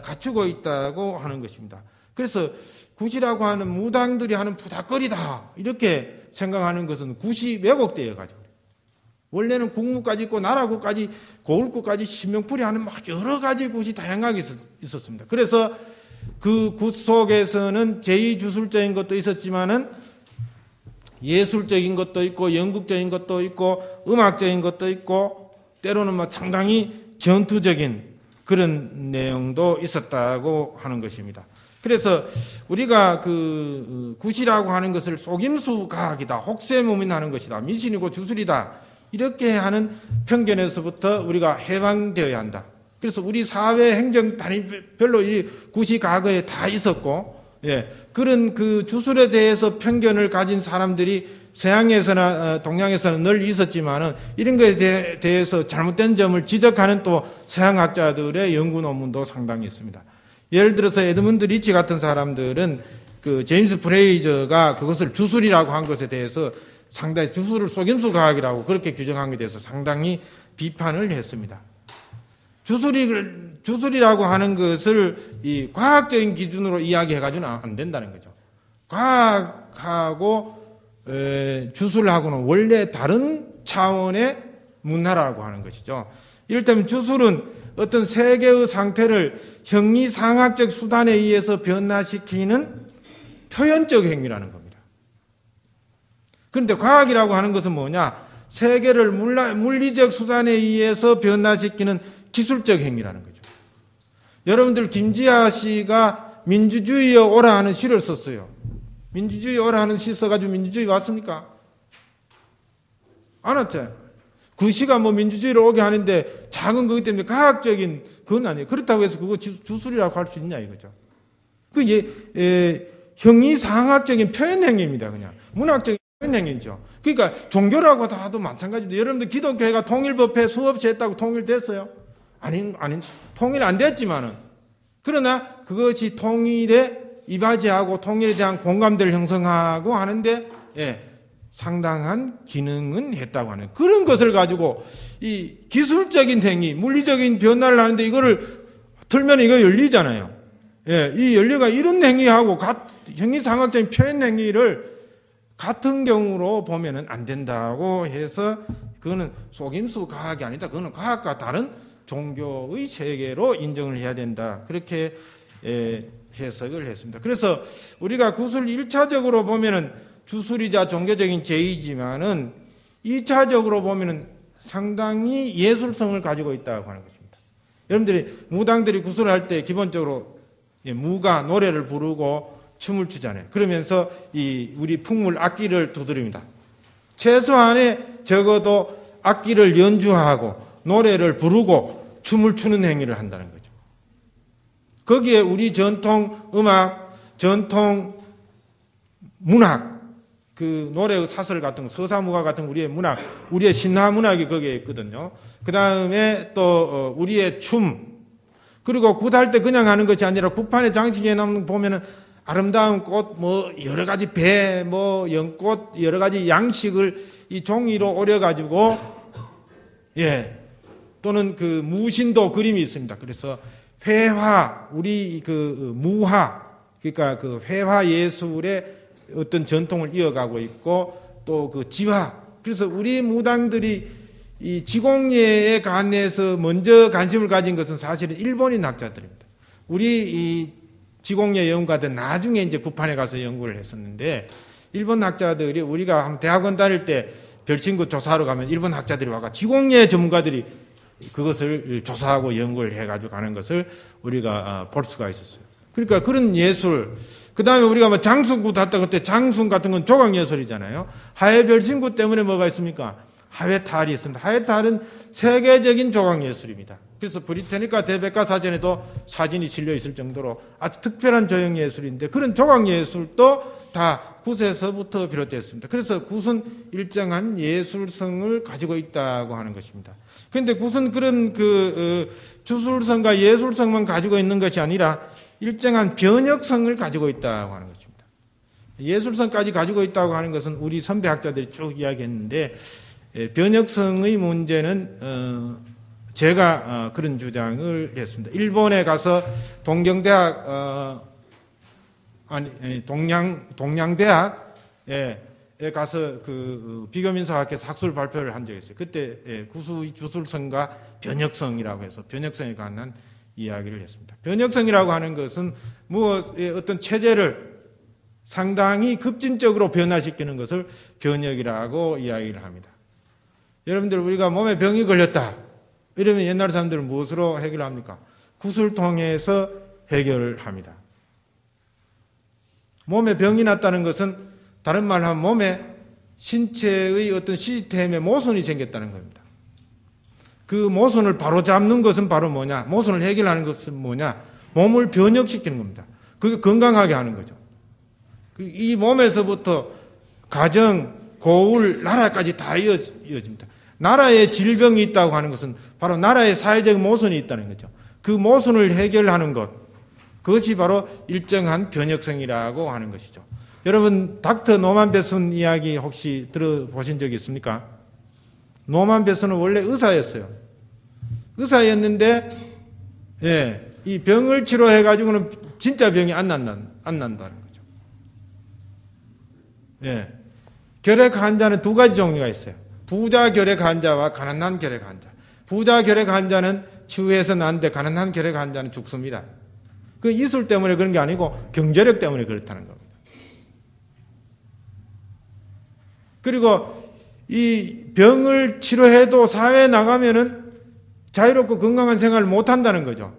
갖추고 있다고 하는 것입니다. 그래서 굿이라고 하는 무당들이 하는 푸닥거리다 이렇게 생각하는 것은 굿이 왜곡되어 가지고, 원래는 국무까지 있고 나라굿까지 고을굿까지 신명풀이 하는 막 여러 가지 굿이 다양하게 있었습니다. 그래서 그 굿 속에서는 제2주술적인 것도 있었지만은 예술적인 것도 있고 연극적인 것도 있고 음악적인 것도 있고 때로는 뭐 상당히 전투적인 그런 내용도 있었다고 하는 것입니다. 그래서 우리가 그 굿이라고 하는 것을 속임수 과학이다, 혹세무민하는 것이다, 미신이고 주술이다 이렇게 하는 편견에서부터 우리가 해방되어야 한다. 그래서 우리 사회 행정 단위별로 이 굿이 과거에 다 있었고, 그런 그 주술에 대해서 편견을 가진 사람들이 서양에서나 동양에서는 늘 있었지만은 이런 것에 대해서 잘못된 점을 지적하는 또 서양학자들의 연구 논문도 상당히 있습니다. 예를 들어서 에드문드 리치 같은 사람들은 그 제임스 프레이저가 그것을 주술이라고 한 것에 대해서 상당히 주술을 속임수 과학이라고 그렇게 규정한 것에 대해서 상당히 비판을 했습니다. 주술이라고 하는 것을 이 과학적인 기준으로 이야기해가지고는 안 된다는 거죠. 과학하고 주술하고는 원래 다른 차원의 문화라고 하는 것이죠. 이를테면 주술은 어떤 세계의 상태를 형이상학적 수단에 의해서 변화시키는 표현적 행위라는 겁니다. 그런데 과학이라고 하는 것은 뭐냐? 세계를 물리적 수단에 의해서 변화시키는 기술적 행위라는 거죠. 여러분들 김지아 씨가 민주주의에 오라 하는 시를 썼어요. 민주주의 오라 하는 시 써가지고 민주주의 왔습니까? 안 왔죠. 그 시가 뭐 민주주의를 오게 하는데 작은 거기 때문에 과학적인 그건 아니에요. 그렇다고 해서 그거 주술이라고 할 수 있냐 이거죠. 형이상학적인 표현 행위입니다. 그냥 문학적인 표현 행위죠. 그러니까 종교라고 하도 마찬가지입니다. 여러분들 기독교회가 통일법회 수없이 했다고 통일됐어요? 아니 통일 안 됐지만은 그러나 그것이 통일에 이바지하고 통일에 대한 공감대를 형성하고 하는데 상당한 기능은 했다고 하는 그런 것을 가지고 이 기술적인 행위, 물리적인 변화를 하는데 이거를 틀면 이거 열리잖아요. 이 연리가 이런 행위하고 형이상학적인 표현 행위를 같은 경우로 보면은 안 된다고 해서 그거는 속임수 과학이 아니다. 그거는 과학과 다른 종교의 세계로 인정을 해야 된다. 그렇게 해석을 했습니다. 그래서 우리가 구술 1차적으로 보면은 주술이자 종교적인 제의지만은 2차적으로 보면은 상당히 예술성을 가지고 있다고 하는 것입니다. 여러분들이 무당들이 구술할 때 기본적으로 무가 노래를 부르고 춤을 추잖아요. 그러면서 우리 풍물 악기를 두드립니다. 최소한의 적어도 악기를 연주하고 노래를 부르고 춤을 추는 행위를 한다는 거죠. 거기에 우리 전통 음악, 전통 문학, 그 노래의 사설 같은 서사무가 같은 우리의 문학, 우리의 신화 문학이 거기에 있거든요. 그 다음에 또 우리의 춤, 그리고 굿할 때 그냥 하는 것이 아니라 굿판의 장식에 보면은 아름다운 꽃, 여러 가지 배, 연꽃, 여러 가지 양식을 이 종이로 오려가지고, 또는 그 무신도 그림이 있습니다. 그래서 회화, 우리 무화, 그러니까 그 회화 예술의 어떤 전통을 이어가고 있고, 또 그 지화. 그래서 우리 무당들이 이 지공예에 관해서 먼저 관심을 가진 것은 사실은 일본인 학자들입니다. 우리 이 지공예 연구가들 나중에 이제 굿판에 가서 연구를 했었는데, 일본 학자들이 우리가 한 대학원 다닐 때 별신구 조사하러 가면 일본 학자들이 와가 지공예 전문가들이 그것을 조사하고 연구를 해가지고 가는 것을 우리가 볼 수가 있었어요. 그러니까 그런 예술, 그 다음에 우리가 장수구 했다 그때 장순 같은 건 조각예술이잖아요. 하회별신구 때문에 뭐가 있습니까? 하회탈이 있습니다. 하회탈은 세계적인 조각예술입니다. 그래서 브리타니카 대백과사전에도 사진이 실려 있을 정도로 아주 특별한 조형예술인데 그런 조각예술도 다 굿에서부터 비롯됐습니다. 그래서 굿은 일정한 예술성을 가지고 있다고 하는 것입니다. 그런데 굿은 그런 주술성과 예술성만 가지고 있는 것이 아니라 일정한 변혁성을 가지고 있다고 하는 것입니다. 예술성까지 가지고 있다고 하는 것은 우리 선배학자들이 쭉 이야기했는데 변혁성의 문제는 제가 그런 주장을 했습니다. 일본에 가서 동양대학에 가서 그 비교민사학회에서 학술 발표를 한 적이 있어요. 그때 주술성과 변혁성이라고 해서 변혁성에 관한 이야기를 했습니다. 변혁성이라고 하는 것은 무엇의 어떤 체제를 상당히 급진적으로 변화시키는 것을 변혁이라고 이야기를 합니다. 여러분들 우리가 몸에 병이 걸렸다 이러면 옛날 사람들은 무엇으로 해결합니까? 굿을 통해서 해결을 합니다. 몸에 병이 났다는 것은 다른 말로 하면 몸에 신체의 어떤 시스템에 모순이 생겼다는 겁니다. 그 모순을 바로 잡는 것은 바로 뭐냐? 모순을 해결하는 것은 뭐냐? 몸을 변혁시키는 겁니다. 그게 건강하게 하는 거죠. 이 몸에서부터 가정, 고울, 나라까지 다 이어집니다. 나라에 질병이 있다고 하는 것은 바로 나라의 사회적 모순이 있다는 거죠. 그 모순을 해결하는 것, 그것이 바로 일정한 변혁성이라고 하는 것이죠. 여러분, 닥터 노만 베슨 이야기 혹시 들어보신 적이 있습니까? 노만 베슨은 원래 의사였어요. 의사였는데, 예, 이 병을 치료해가지고는 진짜 병이 안 난다는 거죠. 예. 결핵 환자는 두 가지 종류가 있어요. 부자 결핵 환자와 가난한 결핵 환자. 부자 결핵 환자는 치유해서 나는데 가난한 결핵 환자는 죽습니다. 그 이술 때문에 그런 게 아니고 경제력 때문에 그렇다는 겁니다. 그리고 이 병을 치료해도 사회에 나가면은 자유롭고 건강한 생활을 못 한다는 거죠.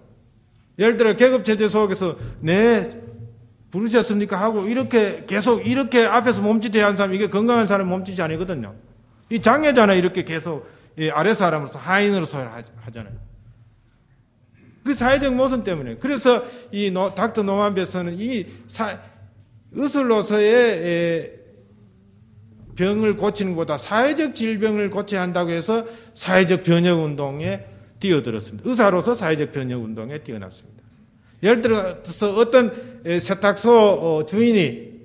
예를 들어 계급체제 속에서 네 부르셨습니까 하고 이렇게 계속 이렇게 앞에서 몸짓해야 하는 사람, 이게 건강한 사람 몸짓이 아니거든요. 이 장애자나 이렇게 계속 아래 사람으로서 하인으로서 하잖아요. 그 사회적 모순 때문에. 그래서 이 닥터 노만 베슨은 이 의술로서의 병을 고치는 것보다 사회적 질병을 고쳐야 한다고 해서 사회적 변혁 운동에 뛰어들었습니다. 의사로서 사회적 변혁 운동에 뛰어났습니다. 예를 들어서 어떤 세탁소 주인이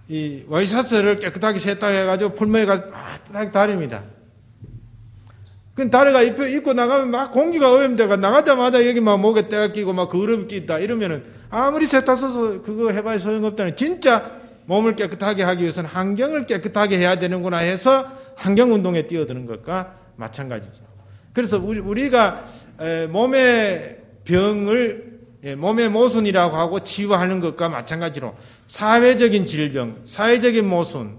이 와이셔츠를 깨끗하게 세탁해가지고 풀매가 딱 다립니다. 그 다리가 입고 나가면 막 공기가 오염돼가 나가자마자 여기 막 목에 때가 끼고 막 그릇이 끼다 이러면은 아무리 세탁소에서 그거 해봐야 소용없다는, 진짜 몸을 깨끗하게 하기 위해서는 환경을 깨끗하게 해야 되는구나 해서 환경운동에 뛰어드는 것과 마찬가지죠. 그래서 우리가 몸의 병을 몸의 모순이라고 하고 치유하는 것과 마찬가지로 사회적인 질병, 사회적인 모순,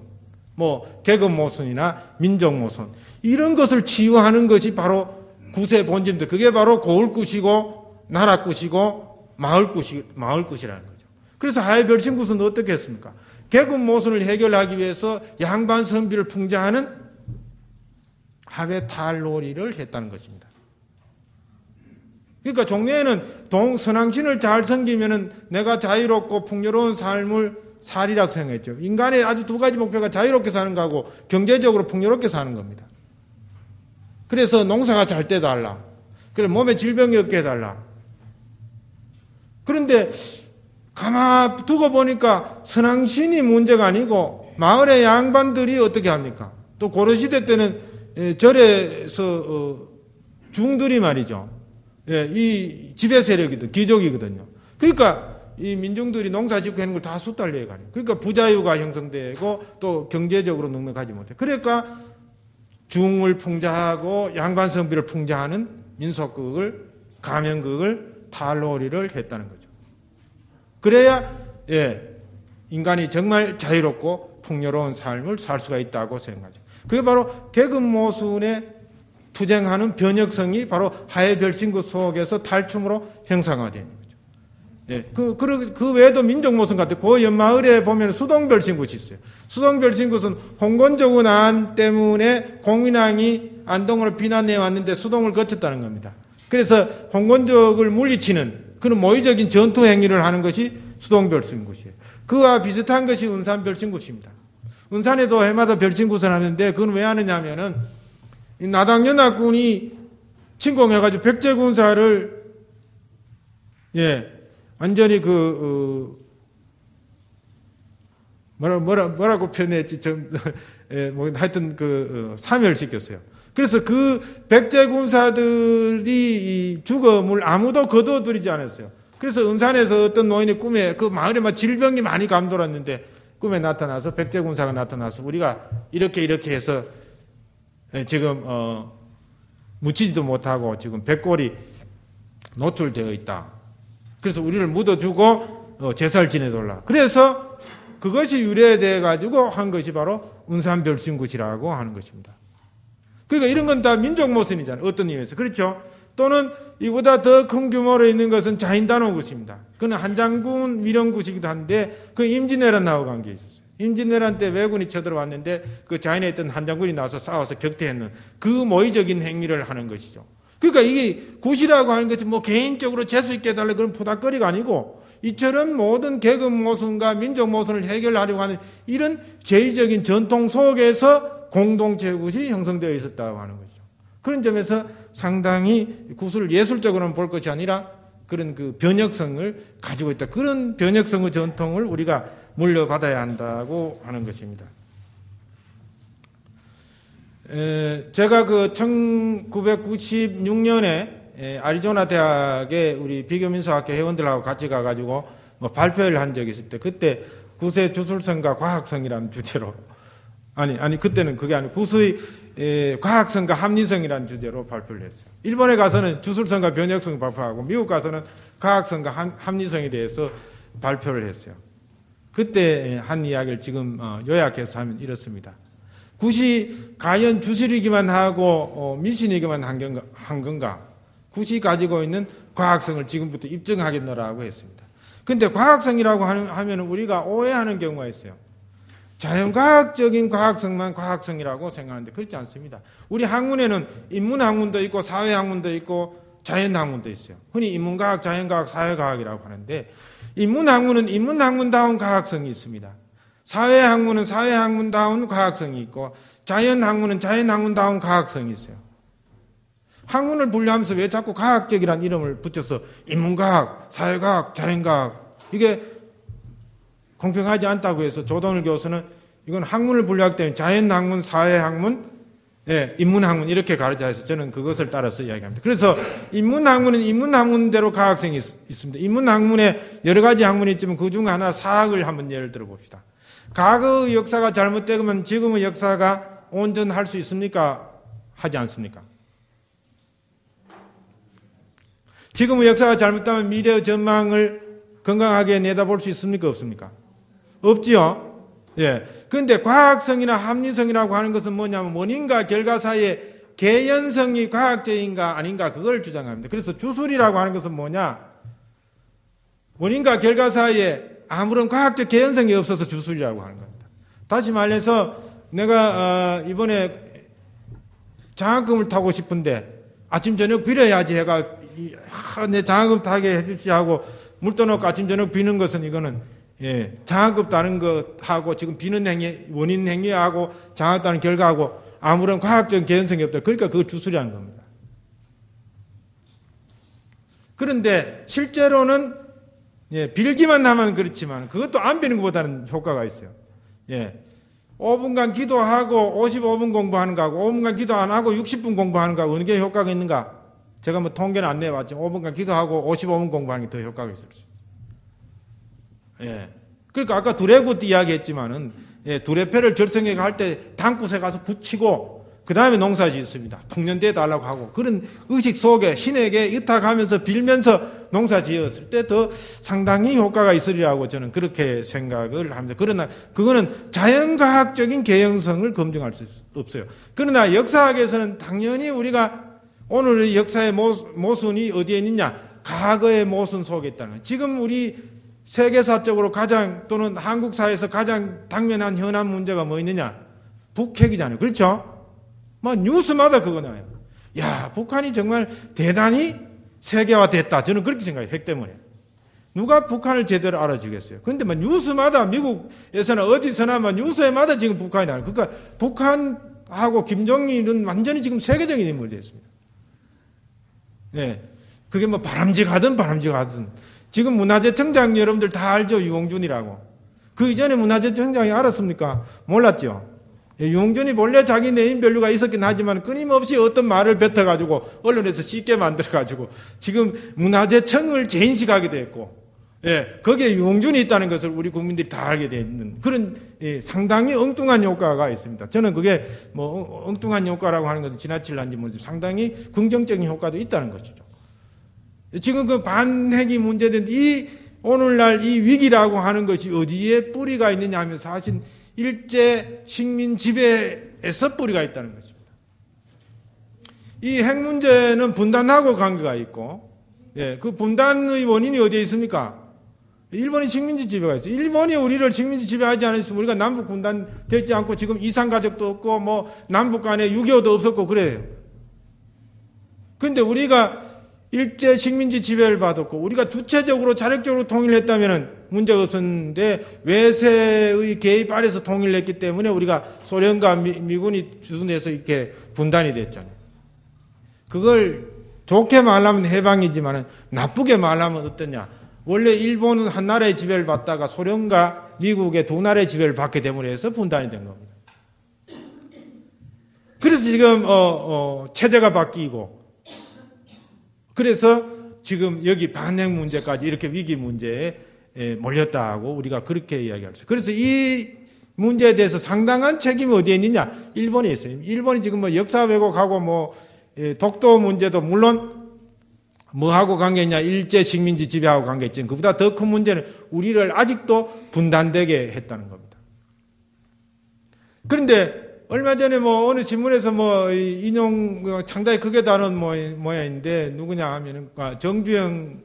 뭐 계급 모순이나 민족 모순, 이런 것을 치유하는 것이 바로 구세 본질입니다. 그게 바로 고을 굿이고 나라 굿이고 마을 굿이라는 거죠. 그래서 하회 별신굿은 어떻게 했습니까? 계급 모순을 해결하기 위해서 양반 선비를 풍자하는 하회 탈놀이를 했다는 것입니다. 그러니까 종래에는 선왕신을 잘 섬기면은 내가 자유롭고 풍요로운 삶을 살이라고 생각했죠. 인간의 아주 두 가지 목표가 자유롭게 사는 거하고 경제적으로 풍요롭게 사는 겁니다. 그래서 농사가 잘 돼달라. 그래 몸에 질병이 없게 해달라. 그런데 가만 두고 보니까 선왕신이 문제가 아니고 마을의 양반들이 어떻게 합니까? 또 고려시대 때는 절에서 중들이 말이죠. 이 지배 세력이든 귀족이거든요. 그러니까 이 민중들이 농사 짓고 하는 걸 다 수달려야 가요. 그러니까 부자유가 형성되고 또 경제적으로 넉넉하지 못해. 그러니까 중을 풍자하고 양반 선비를 풍자하는 민속극을, 가면극을, 탈놀이를 했다는 거죠. 그래야 인간이 정말 자유롭고 풍요로운 삶을 살 수가 있다고 생각하죠. 그게 바로 계급 모순에 투쟁하는 변혁성이 바로 하회 별신굿 속에서 탈춤으로 형상화되는 거죠. 그 외에도 민족 모순 같아요. 그 옆마을에 보면 수동 별신굿이 있어요. 수동 별신굿은 홍건조군 안 때문에 공민왕이 안동으로 비난해 왔는데 수동을 거쳤다는 겁니다. 그래서 홍건족을 물리치는 그런 모의적인 전투 행위를 하는 것이 수동 별신굿이에요. 그와 비슷한 것이 은산 별신굿입니다. 은산에도 해마다 별신굿을 하는데 그건 왜 하느냐면은 나당연합군이 침공해가지고 백제군사를 완전히 뭐라고 표현했지? 하여튼 사멸시켰어요. 그래서 그 백제군사들이 죽음을 아무도 거둬들이지 않았어요. 그래서 은산에서 어떤 노인의 꿈에 그 마을에 막 질병이 많이 감돌았는데 꿈에 나타나서 백제군사가 나타나서 우리가 이렇게 해서 지금 묻히지도 못하고 지금 백골이 노출되어 있다. 그래서 우리를 묻어주고 제사를 지내달라. 그래서 그것이 유래돼 가지고 한 것이 바로 은산별신굿이라고 하는 것입니다. 그러니까 이런 건 다 민족 모순이잖아요. 어떤 의미에서. 그렇죠? 또는 이보다 더 큰 규모로 있는 것은 자인단오굿입니다. 그는 한장군 밀영굿이기도 한데 그 임진왜란하고 관계가 있었어요. 임진왜란 때 왜군이 쳐들어왔는데 그 자인에 있던 한장군이 나와서 싸워서 격퇴했는 그 모의적인 행위를 하는 것이죠. 그러니까 이게 굿이라고 하는 것이 뭐 개인적으로 재수 있게 해달라 그런 푸닥거리가 아니고 이처럼 모든 계급 모순과 민족 모순을 해결하려고 하는 이런 제의적인 전통 속에서 공동체굿이 형성되어 있었다고 하는 거죠. 그런 점에서 상당히 굿을 예술적으로만 볼 것이 아니라 그런 그 변혁성을 가지고 있다. 그런 변혁성의 전통을 우리가 물려받아야 한다고 하는 것입니다. 제가 그 1996년에 아리조나 대학에 우리 비교민수학회 회원들하고 같이 가가지고 뭐 발표를 한 적이 있을 때, 그때 굿의 주술성과 과학성이라는 주제로, 아니 그때는 그게 아니고 굿의 과학성과 합리성이라는 주제로 발표를 했어요. 일본에 가서는 주술성과 변혁성을 발표하고 미국 가서는 과학성과 합리성에 대해서 발표를 했어요. 그때 한 이야기를 지금 요약해서 하면 이렇습니다. 굿이 과연 주술이기만 하고 미신이기만 한 건가? 굿이 가지고 있는 과학성을 지금부터 입증하겠노라고 했습니다. 그런데 과학성이라고 하면 우리가 오해하는 경우가 있어요. 자연과학적인 과학성만 과학성이라고 생각하는데 그렇지 않습니다. 우리 학문에는 인문학문도 있고 사회학문도 있고 자연학문도 있어요. 흔히 인문과학, 자연과학, 사회과학이라고 하는데 인문학문은 인문학문다운 과학성이 있습니다. 사회학문은 사회학문다운 과학성이 있고 자연학문은 자연학문다운 과학성이 있어요. 학문을 분류하면서 왜 자꾸 과학적이라는 이름을 붙여서 인문과학, 사회과학, 자연과학, 이게 공평하지 않다고 해서 조동일 교수는 이건 학문을 분류하기 때문에 자연학문, 사회학문, 인문학문 이렇게 가르쳐 해서 저는 그것을 따라서 이야기합니다. 그래서 인문학문은 인문학문대로 과학성이 있습니다. 인문학문에 여러 가지 학문이 있지만 그중 하나 사학을 한번 예를 들어 봅시다. 과거의 역사가 잘못되면 지금의 역사가 온전할 수 있습니까? 하지 않습니까? 지금의 역사가 잘못되면 미래의 전망을 건강하게 내다볼 수 있습니까? 없습니까? 없지요? 예. 그런데 과학성이나 합리성이라고 하는 것은 뭐냐면 원인과 결과 사이에 개연성이 과학적인가 아닌가 그걸 주장합니다. 그래서 주술이라고 하는 것은 뭐냐? 원인과 결과 사이에 아무런 과학적 개연성이 없어서 주술이라고 하는 겁니다. 다시 말해서 내가 이번에 장학금을 타고 싶은데 아침 저녁 빌어야지 해가 내 장학금 타게 해주시 하고 물 떠놓고 아침 저녁 비는 것은 이거는 장학금 따는 것하고 지금 비는 행위 원인 행위하고 장학 따는 결과하고 아무런 과학적 개연성이 없다. 그러니까 그걸 주술이라는 겁니다. 그런데 실제로는 빌기만 하면 그렇지만 그것도 안 비는 것보다는 효과가 있어요. 5분간 기도하고 55분 공부하는 거하고 5분간 기도 안 하고 60분 공부하는 거하고 어느 게 효과가 있는가? 제가 뭐 통계는 안 내봤지만 5분간 기도하고 55분 공부하는 게 더 효과가 있을 수 있어요. 그러니까 아까 두레굿 이야기했지만은 두레패를 절성회가 할 때 당굿에 가서 굳히고 그 다음에 농사 짓습니다. 풍년대에 달라고 하고 그런 의식 속에 신에게 의탁하면서 빌면서 농사 지었을 때 더 상당히 효과가 있으리라고 저는 그렇게 생각을 합니다. 그러나 그거는 자연과학적인 개연성을 검증할 수 없어요. 그러나 역사학에서는 당연히 우리가 오늘의 역사의 모순이 어디에 있느냐? 과거의 모순 속에 있다는 거예요. 지금 우리 세계사적으로 가장 또는 한국 사회에서 가장 당면한 현안 문제가 뭐 있느냐? 북핵이잖아요. 그렇죠? 뭐 뉴스마다 그거 나와요. 야, 북한이 정말 대단히 세계화됐다. 저는 그렇게 생각해요. 핵 때문에. 누가 북한을 제대로 알아주겠어요? 그런데 뭐 뉴스마다 미국에서나 어디서나 뭐 뉴스에마다 지금 북한이 나와요. 그러니까 북한하고 김정일은 완전히 지금 세계적인 인물이 됐습니다. 그게 뭐 바람직하든 지금 문화재청장 여러분들 다 알죠? 유홍준이라고. 그 이전에 문화재청장이 알았습니까? 몰랐죠? 유홍준이 원래 자기 내인 변류가 있었긴 하지만 끊임없이 어떤 말을 뱉어가지고 언론에서 쉽게 만들어가지고 지금 문화재청을 재인식하게 됐고 거기에 유홍준이 있다는 것을 우리 국민들이 다 알게 되는 그런 상당히 엉뚱한 효과가 있습니다. 저는 그게 뭐 엉뚱한 효과라고 하는 것은 지나칠란지 모르지만 상당히 긍정적인 효과도 있다는 것이죠. 지금 그 반핵이 문제된 오늘날 이 위기라고 하는 것이 어디에 뿌리가 있느냐 하면 사실 일제 식민 지배에서 뿌리가 있다는 것입니다. 이 핵 문제는 분단하고 관계가 있고, 그 분단의 원인이 어디에 있습니까? 일본이 식민지 지배가 있어요. 일본이 우리를 식민지 지배하지 않았으면 우리가 남북 분단되지 않고 지금 이산가족도 없고 뭐 남북 간에 6.25도 없었고 그래요. 그런데 우리가 일제 식민지 지배를 받았고 우리가 주체적으로 자력적으로 통일했다면은 문제가 없었는데 외세의 개입 아래서 통일했기 때문에 우리가 소련과 미군이 주둔해서 이렇게 분단이 됐잖아요. 그걸 좋게 말하면 해방이지만 나쁘게 말하면 어떠냐. 원래 일본은 한 나라의 지배를 받다가 소련과 미국의 두 나라의 지배를 받게 됨으로 해서 분단이 된 겁니다. 그래서 지금 체제가 바뀌고 그래서 지금 여기 반핵 문제까지 이렇게 위기 문제에 몰렸다고 우리가 그렇게 이야기할 수 있어요. 그래서 이 문제에 대해서 상당한 책임이 어디에 있느냐? 일본에 있어요. 일본이 지금 뭐 역사 왜곡하고 독도 문제도 물론 뭐하고 관계있냐? 일제 식민지 지배하고 관계있지만 그보다 더 큰 문제는 우리를 아직도 분단되게 했다는 겁니다. 그런데 얼마 전에 어느 신문에서 인용 상당히 크게 다룬 모양인데 누구냐 하면은 정주영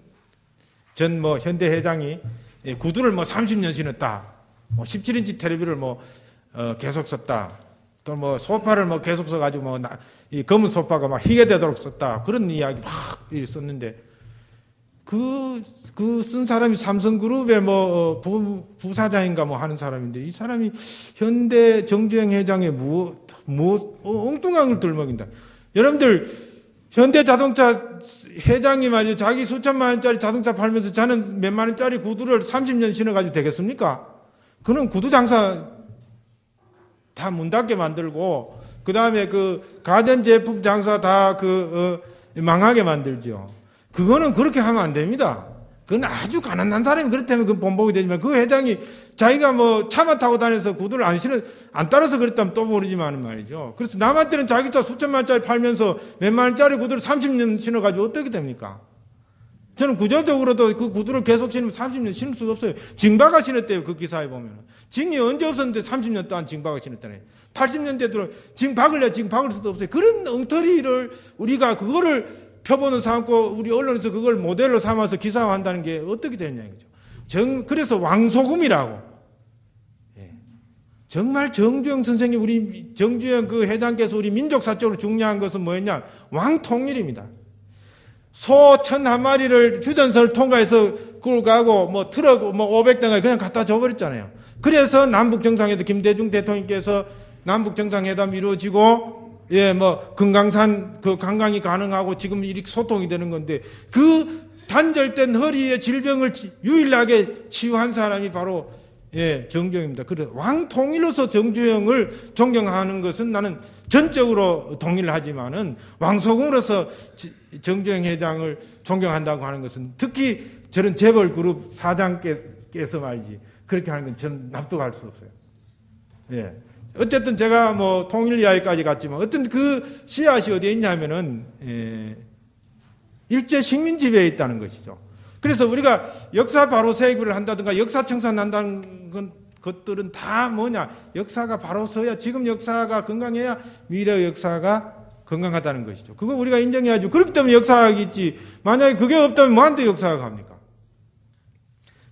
전 현대 회장이 구두를 30년 신었다. 17인치 텔레비를 계속 썼다. 또 소파를 계속 써가지고 이 검은 소파가 희게 되도록 썼다. 그런 이야기 막 썼는데 그 쓴 사람이 삼성그룹의 부사장인가 하는 사람인데 이 사람이 현대 정주행 회장의 엉뚱한 걸 들먹인다. 여러분들 현대 자동차 회장이 말이죠. 자기 수천만 원짜리 자동차 팔면서 자는 몇만 원짜리 구두를 30년 신어가지고 되겠습니까? 그는 구두 장사 다 문 닫게 만들고 그 다음에 그 가전제품 장사 다 망하게 만들죠. 그거는 그렇게 하면 안 됩니다. 그건 아주 가난한 사람이 그렇다면 그건 본보기 되지만 그 회장이 자기가 차만 타고 다녀서 구두를 안 따라서 그랬다면 또 모르지만 말이죠. 그래서 남한테는 자기 차 수천만 원짜리 팔면서 몇만 원짜리 구두를 30년 신어가지고 어떻게 됩니까? 저는 구조적으로도 그 구두를 계속 신으면 30년 신을 수가 없어요. 징바가 신었대요. 그 기사에 보면. 징이 언제 없었는데 30년 동안 징바가 신었다네. 80년대 들어 징 박을 수도 없어요. 그런 엉터리를 우리가 그거를 표본을 삼고 우리 언론에서 그걸 모델로 삼아서 기사화한다는 게 어떻게 되느냐 이거죠. 그래서 왕소금이라고. 정말 정주영 선생님, 우리 정주영 그 회장께서 우리 민족사적으로 중요한 것은 뭐였냐? 왕통일입니다. 소 1,001마리를 휴전선을 통과해서 그걸 가고 트럭 500대가 그냥 갖다 줘버렸잖아요. 그래서 남북정상회담 김대중 대통령께서 남북정상회담 이루어지고 금강산 관광이 가능하고 지금 이렇게 소통이 되는 건데 그 단절된 허리의 질병을 유일하게 치유한 사람이 바로 정주영입니다. 그래서 왕통일로서 정주영을 존경하는 것은 나는 전적으로 동의를 하지만은 왕소금으로서 정주영 회장을 존경한다고 하는 것은 특히 저런 재벌 그룹 사장께서 말이지 그렇게 하는 건 전 납득할 수 없어요. 어쨌든 제가 통일 이야기까지 갔지만 어떤 그 씨앗이 어디에 있냐면은 일제 식민 지배에 있다는 것이죠. 그래서 우리가 역사 바로 세기를 한다든가 역사 청산한다는 것들은 다 뭐냐? 역사가 바로 서야 지금 역사가 건강해야 미래 역사가 건강하다는 것이죠. 그거 우리가 인정해야죠. 그렇기 때문에 역사학이 있지. 만약에 그게 없다면 뭐한테 역사학 합니까?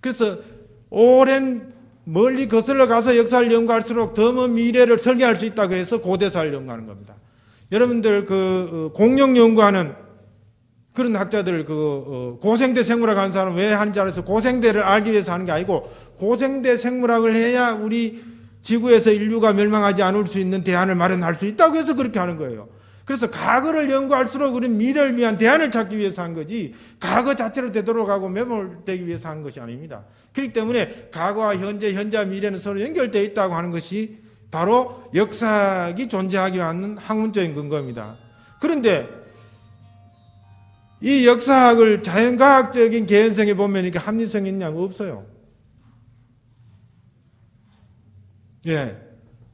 그래서 오랜 멀리 거슬러 가서 역사를 연구할수록 더 먼 미래를 설계할 수 있다고 해서 고대사를 연구하는 겁니다. 여러분들 공룡 연구하는 그런 학자들 고생대 생물학 하는 사람 왜 하는지 알아서 고생대를 알기 위해서 하는 게 아니고 고생대 생물학을 해야 우리 지구에서 인류가 멸망하지 않을 수 있는 대안을 마련할 수 있다고 해서 그렇게 하는 거예요. 그래서 과거를 연구할수록 우리는 미래를 위한 대안을 찾기 위해서 한 거지 과거 자체로 되돌아가고 매몰되기 위해서 하는 것이 아닙니다. 그렇기 때문에 과거와 현재와 미래는 서로 연결되어 있다고 하는 것이 바로 역사학이 존재하기 위한 학문적인 근거입니다. 그런데 이 역사학을 자연과학적인 개연성에 보면 이렇게 합리성이 있냐고 없어요.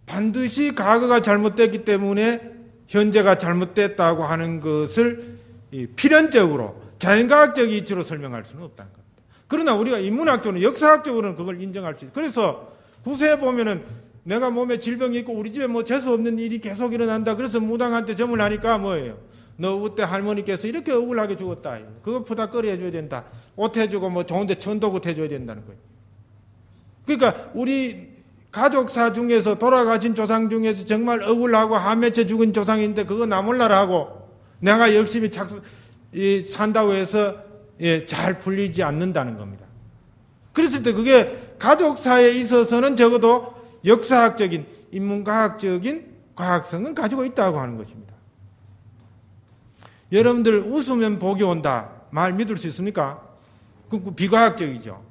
반드시 과거가 잘못됐기 때문에 현재가 잘못됐다고 하는 것을 필연적으로 자연과학적 이치로 설명할 수는 없다는 겁니다. 그러나 우리가 인문학적으로는 역사학적으로는 그걸 인정할 수 있어요. 그래서 구세에 보면은 내가 몸에 질병이 있고 우리 집에 재수 없는 일이 계속 일어난다. 그래서 무당한테 점을 하니까 뭐예요? 너 그때 할머니께서 이렇게 억울하게 죽었다. 그거 푸다거리 해줘야 된다. 옷 해주고 좋은데 천도굿 해줘야 된다는 거예요. 그러니까 우리 가족사 중에서 돌아가신 조상 중에서 정말 억울하고 한맺혀 죽은 조상인데 그거 나 몰라라 하고 내가 열심히 산다고 해서 잘 풀리지 않는다는 겁니다. 그랬을 때 그게 가족사에 있어서는 적어도 역사학적인, 인문과학적인 과학성은 가지고 있다고 하는 것입니다. 여러분들 웃으면 복이 온다. 말 믿을 수 있습니까? 그 비과학적이죠.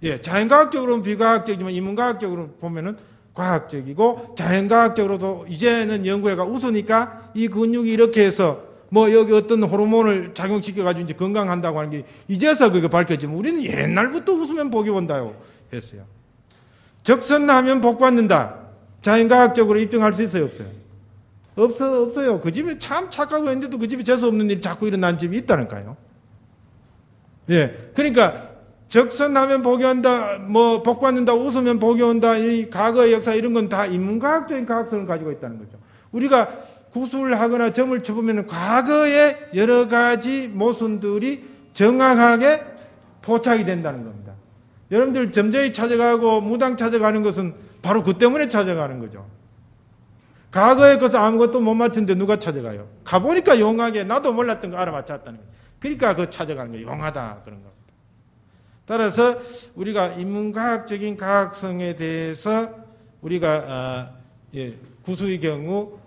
예, 자연과학적으로는 비과학적이지만 인문과학적으로 보면은 과학적이고, 자연과학적으로도 이제는 연구해가 웃으니까 이 근육이 이렇게 해서 뭐 여기 어떤 호르몬을 작용시켜가지고 이제 건강한다고 하는 게 이제서 그게 밝혀지면 우리는 옛날부터 웃으면 복이 온다고 했어요. 적선하면 복 받는다. 자연과학적으로 입증할 수 있어요, 없어요? 없어요. 그 집에 참 착하고 했는데도 그 집에 재수 없는 일이 자꾸 일어나는 집이 있다니까요. 예. 그러니까 적선하면 복이 온다, 뭐 복 받는다, 웃으면 복이 온다, 이 과거의 역사 이런 건 다 인문과학적인 과학성을 가지고 있다는 거죠. 우리가 구술하거나 점을 쳐보면 과거의 여러 가지 모순들이 정확하게 포착이 된다는 겁니다. 여러분들 점쟁이 찾아가고 무당 찾아가는 것은 바로 그 때문에 찾아가는 거죠. 과거의 것을 아무것도 못 맞추는데 누가 찾아가요? 가보니까 용하게 나도 몰랐던 거 알아맞혔다는 거예요. 그러니까 그 찾아가는 거예요. 용하다 그런 겁니다. 따라서 우리가 인문과학적인 과학성에 대해서 우리가 구수의 경우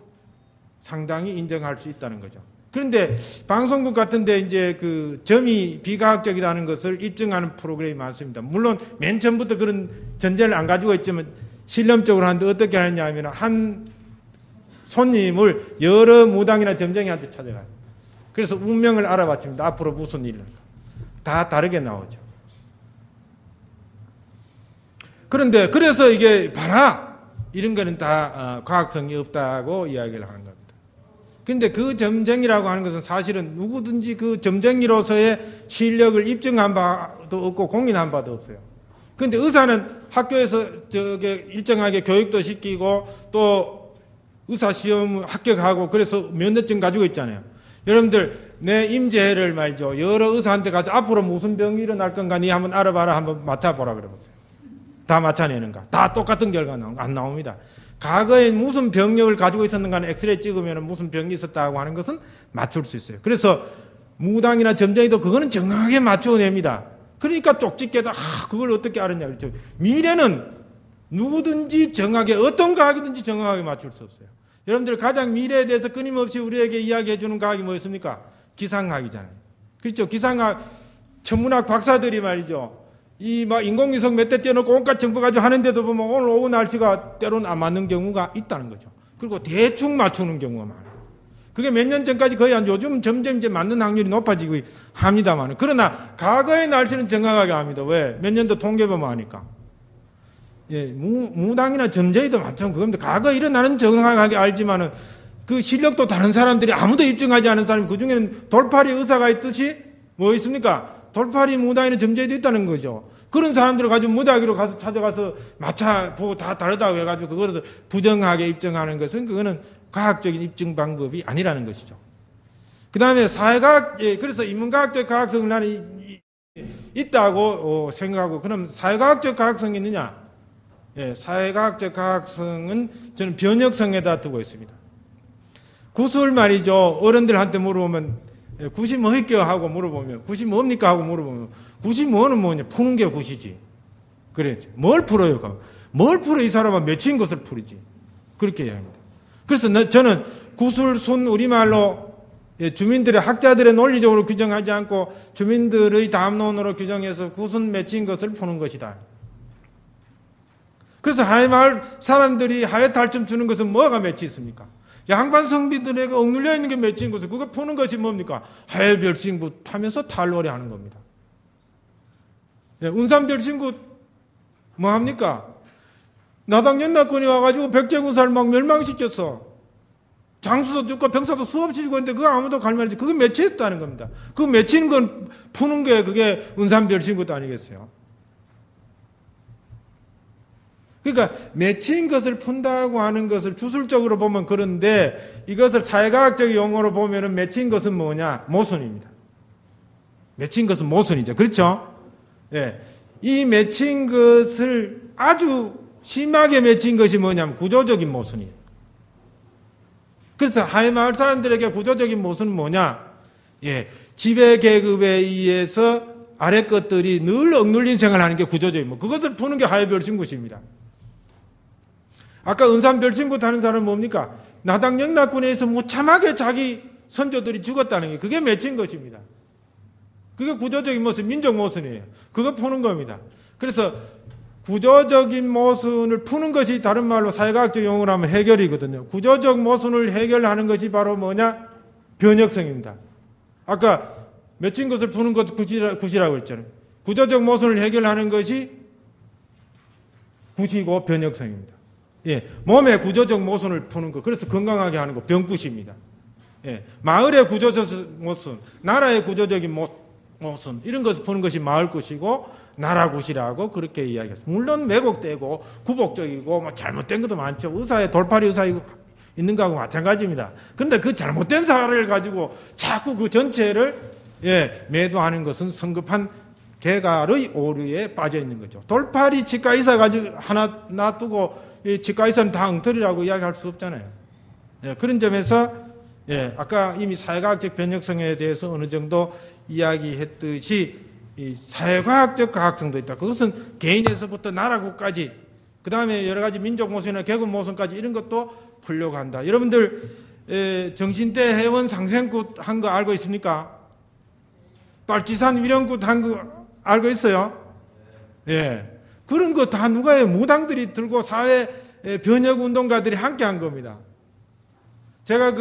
상당히 인정할 수 있다는 거죠. 그런데 방송국 같은데 이제 그 점이 비과학적이라는 것을 입증하는 프로그램이 많습니다. 물론 맨 처음부터 그런 전제를 안 가지고 있지만 실험적으로 하는데 어떻게 하느냐 하면 한 손님을 여러 무당이나 점쟁이한테 찾아가요. 그래서 운명을 알아봤습니다. 앞으로 무슨 일을 할까. 다 다르게 나오죠. 그런데 그래서 이게 봐라 이런 거는 다 과학성이 없다고 이야기를 하는 겁니다. 그런데 그 점쟁이라고 하는 것은 사실은 누구든지 그 점쟁이로서의 실력을 입증한 바도 없고 공인한 바도 없어요. 그런데 의사는 학교에서 저게 일정하게 교육도 시키고 또 의사 시험 합격하고 그래서 면허증 가지고 있잖아요. 여러분들 내 임재를 말이죠. 여러 의사한테 가서 앞으로 무슨 병이 일어날 건가 니 한번 알아봐라 한번 맞춰보라 그래보세요. 다 맞춰내는가? 다 똑같은 결과 안 나옵니다. 과거에 무슨 병력을 가지고 있었는가는 엑스레이 찍으면 무슨 병이 있었다고 하는 것은 맞출 수 있어요. 그래서 무당이나 점쟁이도 그거는 정확하게 맞춰냅니다. 그러니까 쪽집게도 그걸 어떻게 알았냐 그렇죠. 미래는 누구든지 정확하게 어떤 과학이든지 정확하게 맞출 수 없어요. 여러분들 가장 미래에 대해서 끊임없이 우리에게 이야기해 주는 과학이 뭐였습니까? 기상학이잖아요. 그렇죠. 기상학 천문학 박사들이 말이죠. 이 막 인공위성 몇 대 떼어놓고 온갖 정보 가지고 하는데도 보면 오늘 오후 날씨가 때로는 안 맞는 경우가 있다는 거죠. 그리고 대충 맞추는 경우가 많아요. 그게 몇 년 전까지 거의 안 요즘 점점 이제 맞는 확률이 높아지고 합니다만 그러나 과거의 날씨는 정확하게 합니다. 왜? 몇 년도 통계보면 하니까. 예, 무당이나 점쟁이도 마찬가지로 그겁니다. 과거에 일어나는 정확하게 알지만은 그 실력도 다른 사람들이 아무도 입증하지 않은 사람이 그 중에는 돌팔이 의사가 있듯이 뭐 있습니까? 돌팔이 무당이나 점쟁이도 있다는 거죠. 그런 사람들을 가지고 무작위로 가서 찾아가서 맞춰보고 다 다르다고 해가지고 그거를 부정하게 입증하는 것은 그거는 과학적인 입증 방법이 아니라는 것이죠. 그 다음에 사회과학, 그래서 인문과학적 과학성을 나는 있다고 생각하고 그럼 사회과학적 과학성이 있느냐? 사회과학적 과학성은 저는 변혁성에다 두고 있습니다. 구술 말이죠. 어른들한테 물어보면 굿이 뭐일게요? 하고 물어보면 굿이 뭡니까? 하고 물어보면 굿이 뭐는 뭐냐? 푸는 게 굿이지. 그래. 뭘 풀어요? 뭘 풀어? 이 사람은 맺힌 것을 풀이지. 그렇게 이야기합니다. 그래서 저는 구술, 순, 우리말로 주민들의 학자들의 논리적으로 규정하지 않고 주민들의 담론으로 규정해서 구순 맺힌 것을 푸는 것이다. 그래서 하회마을 사람들이 하회 탈춤 추는 것은 뭐가 맺혀 있습니까? 양반 성비들에게 억눌려 있는 게 맺힌 것을 그거 푸는 것이 뭡니까? 하회별신구 하면서 탈노래 하는 겁니다. 운산별신구 뭐 합니까? 나당 연납군이 와가지고 백제군사를 막 멸망시켰어. 장수도 죽고 병사도 수없이 죽었는데 그거 아무도 갈망하지. 그거 맺혔다는 겁니다. 그거 맺힌 건 푸는 게 그게 운산별신구도 아니겠어요? 그러니까 맺힌 것을 푼다고 하는 것을 주술적으로 보면 그런데 이것을 사회과학적 용어로 보면은 맺힌 것은 뭐냐? 모순입니다. 맺힌 것은 모순이죠. 그렇죠? 예. 이 맺힌 것을 아주 심하게 맺힌 것이 뭐냐면 구조적인 모순이에요. 그래서 하회마을 사람들에게 구조적인 모순은 뭐냐? 예. 지배계급에 의해서 아래 것들이 늘 억눌린 생활하는 게 구조적인 뭐 그것을 푸는 게 하해별신굿입니다. 아까 은산별신굿 하는 사람은 뭡니까? 나당 영락군에서 무참하게 자기 선조들이 죽었다는 게 그게 맺힌 것입니다. 그게 구조적인 모순, 민족 모순이에요. 그거 푸는 겁니다. 그래서 구조적인 모순을 푸는 것이 다른 말로 사회과학적 용어로 하면 해결이거든요. 구조적 모순을 해결하는 것이 바로 뭐냐? 변혁성입니다. 아까 맺힌 것을 푸는 것 굿이라고 했잖아요. 구조적 모순을 해결하는 것이 굿이고 변혁성입니다. 예, 몸의 구조적 모순을 푸는 것, 그래서 건강하게 하는 것, 병굿입니다. 예, 마을의 구조적 모순, 나라의 구조적인 모순, 이런 것을 푸는 것이 마을굿이고 나라굿이라고 그렇게 이야기했습니다. 물론 왜곡되고 구복적이고 뭐 잘못된 것도 많죠. 의사의 돌팔이 의사 있는 거하고 마찬가지입니다. 그런데 그 잘못된 사례를 가지고 자꾸 그 전체를 매도하는 것은 성급한 개갈의 오류에 빠져 있는 거죠. 돌팔이 치과 의사 가지고 하나 놔두고 치과 의사는 다 엉터리라고 이야기할 수 없잖아요. 그런 점에서 아까 이미 사회과학적 변혁성에 대해서 어느 정도 이야기했듯이 이 사회과학적 과학성도 있다. 그것은 개인에서부터 나라국까지 그 다음에 여러 가지 민족 모순이나 계급 모순까지 이런 것도 풀려고 한다. 여러분들 정신대 회원 상생굿 한 거 알고 있습니까? 빨치산 위령굿 한 거 알고 있어요? 예. 그런 거 다 누가 해요? 무당들이 들고 사회 변혁 운동가들이 함께 한 겁니다. 제가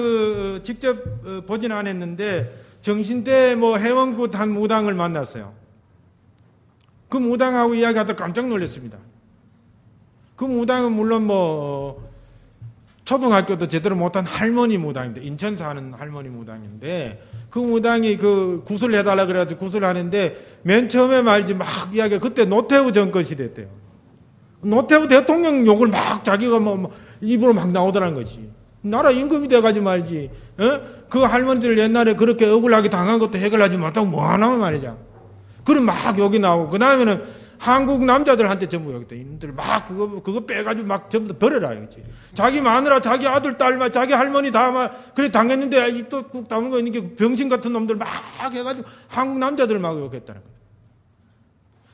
직접 보지는 않았는데 정신대 회원굿 한 무당을 만났어요. 그 무당하고 이야기하다 깜짝 놀랐습니다. 그 무당은 물론 초등학교도 제대로 못한 할머니 무당인데, 인천 사는 할머니 무당인데, 그 무당이 굿을 해달라 그래가지고 굿을 하는데, 맨 처음에 말이지 막 이야기가 그때 노태우 정권 시대였대요. 노태우 대통령 욕을 막 자기가 입으로 막 나오더란 거지. 나라 임금이 돼가지고 말이지. 그 할머니들 옛날에 그렇게 억울하게 당한 것도 해결하지 못하고 뭐 하나만 말이죠. 그럼 막 욕이 나오고, 그 다음에는 한국 남자들한테 전부 여기다 이놈들 막 그거 빼가지고 막 전부 다 버려라 이거지. 자기 마누라, 자기 아들, 딸, 자기 할머니 다 막 그래 당했는데 입도 꾹 다문 거 있는 게 병신 같은 놈들 막 해가지고 한국 남자들 막 욕했다는 거예요.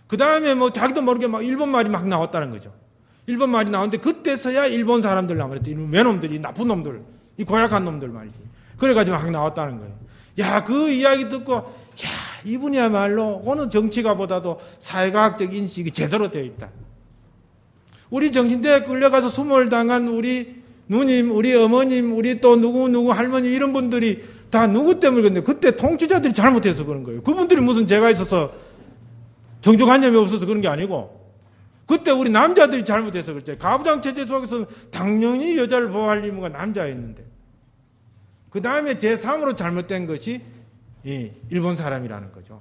그 다음에 자기도 모르게 막 일본 말이 막 나왔다는 거죠. 일본 말이 나오는데 그때서야 일본 사람들 나왔대. 외놈들, 이 나쁜 놈들, 이 고약한 놈들 말이지. 그래가지고 막 나왔다는 거예요. 야, 그 이야기 듣고 이분이야말로 어느 정치가보다도 사회과학적 인식이 제대로 되어 있다. 우리 정신대에 끌려가서 수모를 당한 우리 누님, 우리 어머님, 우리 또 누구 할머니 이런 분들이 다 누구 때문에 그런데 그때 통치자들이 잘못해서 그런 거예요. 그분들이 무슨 죄가 있어서 정조관념이 없어서 그런 게 아니고 그때 우리 남자들이 잘못해서 그랬죠. 가부장체제 속에서는 당연히 여자를 보호할 의무가 남자였는데 그 다음에 제3으로 잘못된 것이 일본 사람이라는 거죠.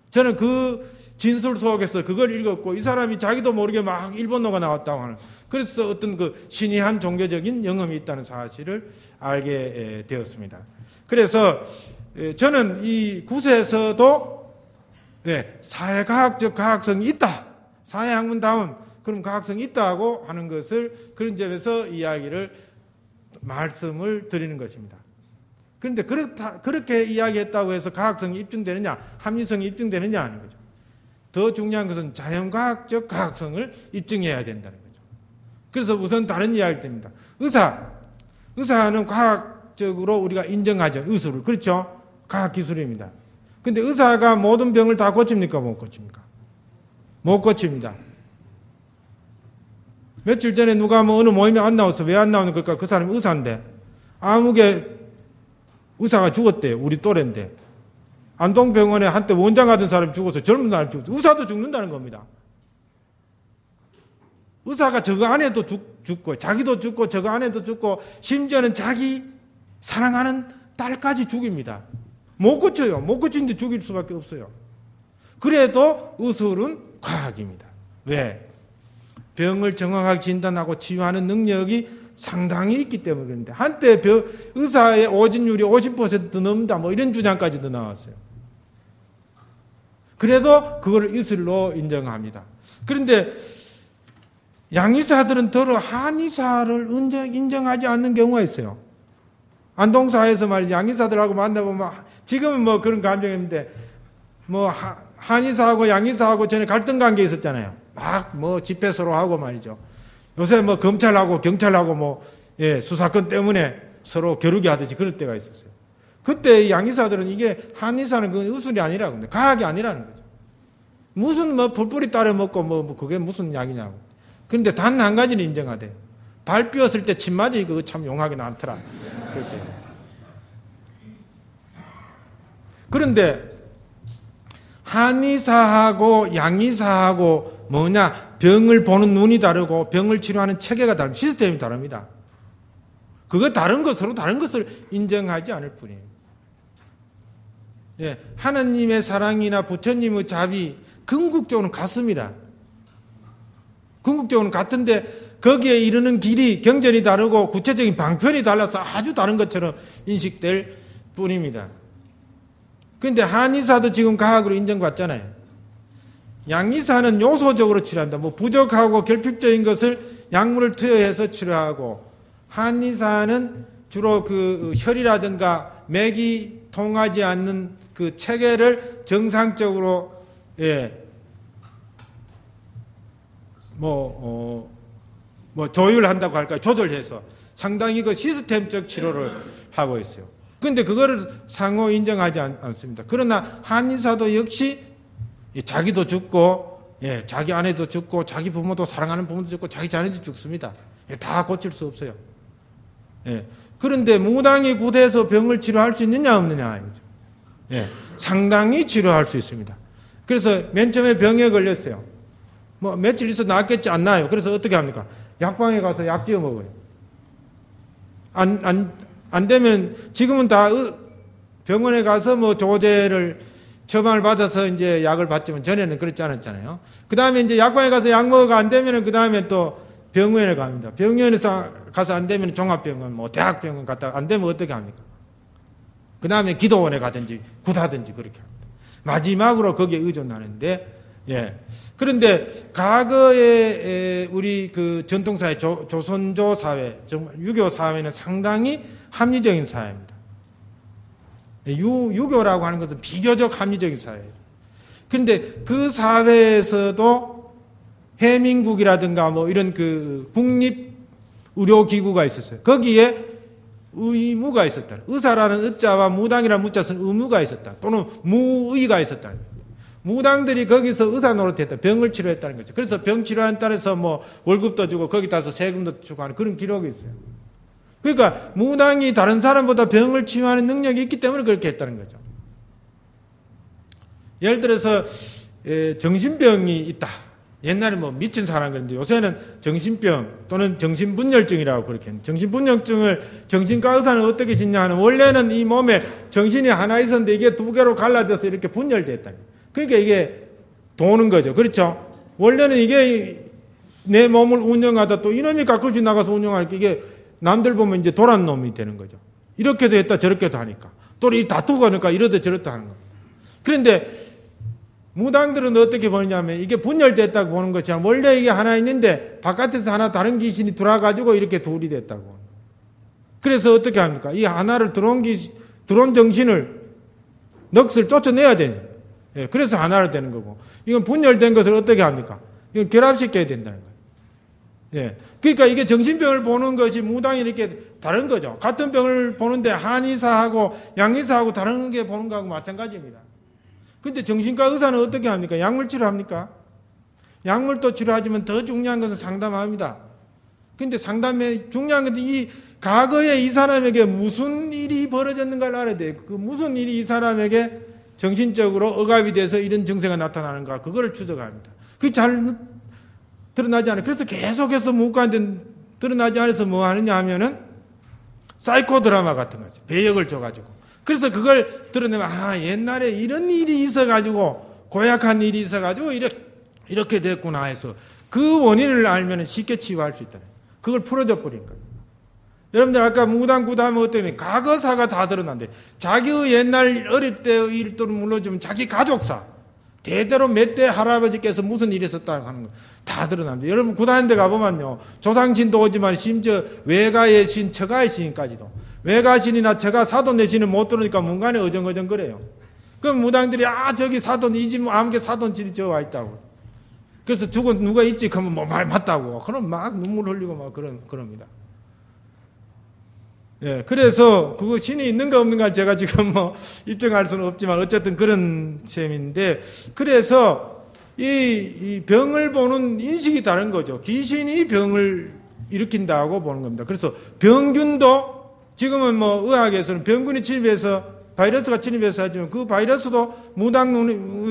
저는 그 진술 속에서 그걸 읽었고 이 사람이 자기도 모르게 막 일본어가 나왔다고 하는, 그래서 어떤 신이한 종교적인 영험이 있다는 사실을 알게 되었습니다. 그래서 저는 이 굿에서도 사회과학적 과학성이 있다, 사회학문다운 그런 과학성이 있다고 하는 것을 그런 점에서 이야기를 말씀을 드리는 것입니다. 그런데 그렇게 이야기했다고 해서 과학성이 입증되느냐, 합리성이 입증되느냐 하는 거죠. 더 중요한 것은 자연과학적 과학성을 입증해야 된다는 거죠. 그래서 우선 다른 이야기를 드립니다. 의사는 과학적으로 우리가 인정하죠. 의술을. 그렇죠? 과학기술입니다. 근데 의사가 모든 병을 다 고칩니까? 못 고칩니까? 못 고칩니다. 며칠 전에 누가 어느 모임에 안 나와서 왜 안 나오는 걸까? 그 사람이 의사인데 아무개 의사가 죽었대요. 우리 또래인데. 안동병원에 한때 원장 하던 사람이 죽어서 젊은 사람이 죽었어요. 의사도 죽는다는 겁니다. 의사가 저거 안에도 죽고 자기도 죽고 저거 안에도 죽고 심지어는 자기 사랑하는 딸까지 죽입니다. 못 고쳐요. 못 고치는데 죽일 수밖에 없어요. 그래도 의술은 과학입니다. 왜? 병을 정확하게 진단하고 치유하는 능력이 상당히 있기 때문에 그런데 한때 의사의 오진율이 50% 넘는다 이런 주장까지도 나왔어요. 그래도 그걸 의술로 인정합니다. 그런데 양의사들은 더러 한의사를 인정하지 않는 경우가 있어요. 안동사에서 말이죠. 양의사들하고 만나보면 지금은 그런 감정인데 한의사하고 양의사하고 전에 갈등 관계 있었잖아요. 막 뭐 집회 서로 하고 말이죠. 요새 뭐 검찰하고 경찰하고 뭐 수사권 때문에 서로 겨루기 하듯이 그럴 때가 있었어요. 그때 양의사들은 이게 한의사는 그 의술이 아니라고, 과학이 아니라는 거죠. 무슨 뭐 풀뿌리 따려 먹고 뭐 그게 무슨 약이냐고. 그런데 단 한 가지는 인정하대요. 발 삐었을 때 침 맞이 그거 참 용하게 나더라. 그렇게. 그런데 한의사하고 양의사하고 뭐냐, 병을 보는 눈이 다르고 병을 치료하는 체계가 다릅니다. 시스템이 다릅니다. 그거 다른 것으로 다른 것을 인정하지 않을 뿐이에요. 하나님의 사랑이나 부처님의 자비 궁극적으로는 같습니다. 궁극적으로는 같은데 거기에 이르는 길이 경전이 다르고 구체적인 방편이 달라서 아주 다른 것처럼 인식될 뿐입니다. 그런데 한의사도 지금 과학으로 인정받잖아요. 양의사는 요소적으로 치료한다. 뭐 부족하고 결핍적인 것을 약물을 투여해서 치료하고, 한의사는 주로 그 혈이라든가 맥이 통하지 않는 그 체계를 정상적으로 조율한다고 할까요? 조절해서 상당히 그 시스템적 치료를 하고 있어요. 그런데 그거를 상호 인정하지 않습니다. 그러나 한의사도 역시 자기도 죽고, 자기 아내도 죽고, 자기 부모도 사랑하는 부모도 죽고, 자기 자녀도 죽습니다. 다 고칠 수 없어요. 그런데 무당이 구대에서 병을 치료할 수 있느냐 없느냐 이거죠. 상당히 치료할 수 있습니다. 그래서 맨 처음에 병에 걸렸어요. 뭐 며칠 있어 낫겠지 않나요? 그래서 어떻게 합니까? 약방에 가서 약 지어 먹어요. 안 되면 지금은 다 병원에 가서 뭐 조제를 처방을 받아서 이제 약을 받지만 전에는 그렇지 않았잖아요. 그 다음에 이제 약방에 가서 약 먹어가 안 되면은 그 다음에 또 병원에 갑니다. 병원에서 가서 안 되면 종합병원, 뭐 대학병원 갔다가 안 되면 어떻게 합니까? 그 다음에 기도원에 가든지 굿하든지 그렇게 합니다. 마지막으로 거기에 의존하는데, 그런데 과거에 우리 그 전통사회, 조선조 사회, 정말 유교 사회는 상당히 합리적인 사회입니다. 유교라고 하는 것은 비교적 합리적인 사회예요. 그런데 그 사회에서도 해민국이라든가 뭐 이런 그 국립 의료기구가 있었어요. 거기에 의무가 있었다. 의사라는 의자와 무당이라는 무자는 의무가 있었다. 또는 무의가 있었다. 무당들이 거기서 의사 노릇했다. 병을 치료했다는 거죠. 그래서 병 치료에 따라서 뭐 월급도 주고 거기 따라서 세금도 주고 하는 그런 기록이 있어요. 그러니까 무당이 다른 사람보다 병을 치유하는 능력이 있기 때문에 그렇게 했다는 거죠. 예를 들어서 정신병이 있다. 옛날에 뭐 미친 사람 그랬는데 요새는 정신병 또는 정신분열증이라고 그렇게 했는데, 정신분열증을 정신과 의사는 어떻게 짓냐 하는, 원래는 이 몸에 정신이 하나 있었는데 이게 두 개로 갈라져서 이렇게 분열됐다. 그러니까 이게 도는 거죠. 그렇죠? 원래는 이게 내 몸을 운영하다 또 이놈이 가끔씩 나가서 운영할 게 이게 남들 보면 이제 도란 놈이 되는 거죠. 이렇게도 했다 저렇게도 하니까. 또 이 다투고 하니까 이러다 저러다 하는 거예요. 그런데 무당들은 어떻게 보느냐면 이게 분열됐다고 보는 것처럼 원래 이게 하나 있는데 바깥에서 하나 다른 귀신이 들어와가지고 이렇게 둘이 됐다고. 그래서 어떻게 합니까? 이 하나를 들어온 정신을 넋을 쫓아내야 되는. 그래서 하나를 되는 거고. 이건 분열된 것을 어떻게 합니까? 이건 결합시켜야 된다는 거예요. 그러니까 이게 정신병을 보는 것이 무당이 이렇게 다른 거죠. 같은 병을 보는데 한의사하고 양의사하고 다른 게 보는 거하고 마찬가지입니다. 근데 정신과 의사는 어떻게 합니까? 약물 치료합니까? 약물도 치료하지만 더 중요한 것은 상담합니다. 근데 상담에 중요한 것은 이 과거에 이 사람에게 무슨 일이 벌어졌는가를 알아야 돼요. 그 무슨 일이 이 사람에게 정신적으로 억압이 돼서 이런 증세가 나타나는가, 그거를 추적합니다. 그게 잘 드러나지 않아요. 그래서 계속해서 문과한테 드러나지 않아서 뭐 하느냐 하면은 사이코 드라마 같은 거죠. 배역을 줘가지고. 그래서 그걸 드러내면, 옛날에 이런 일이 있어가지고, 고약한 일이 있어가지고, 이렇게 됐구나 해서, 그 원인을 알면 쉽게 치유할 수 있다. 그걸 풀어줘 버린 거예요. 여러분들 아까 무당구다면 어때요? 과거사가 다 드러난대. 자기의 옛날 어릴 때의 일들은 물론 자기 가족사, 대대로 몇 대 할아버지께서 무슨 일이 있었다 하는 거 다 드러납니다. 여러분 구다는 데 가보면요, 조상신도 오지만 심지어 외가의 신, 처가의 신까지도, 외가신이나 처가 사돈의 신은 못 들으니까 문간에 어정어정 그래요. 그럼 무당들이 저기 사돈 이 집 아무개 사돈집이 저 와 있다고. 그래서 죽은 누가 있지? 그러면 뭐 말 맞다고. 그럼 막 눈물 흘리고 막 그럽니다. 예, 그래서 그거 신이 있는가 없는가 제가 지금 뭐 입증할 수는 없지만 어쨌든 그런 셈인데, 그래서 이 병을 보는 인식이 다른 거죠. 귀신이 병을 일으킨다고 보는 겁니다. 그래서 병균도 지금은 뭐 의학에서는 병균이 침입해서 바이러스가 침입해서 하지만 그 바이러스도 무당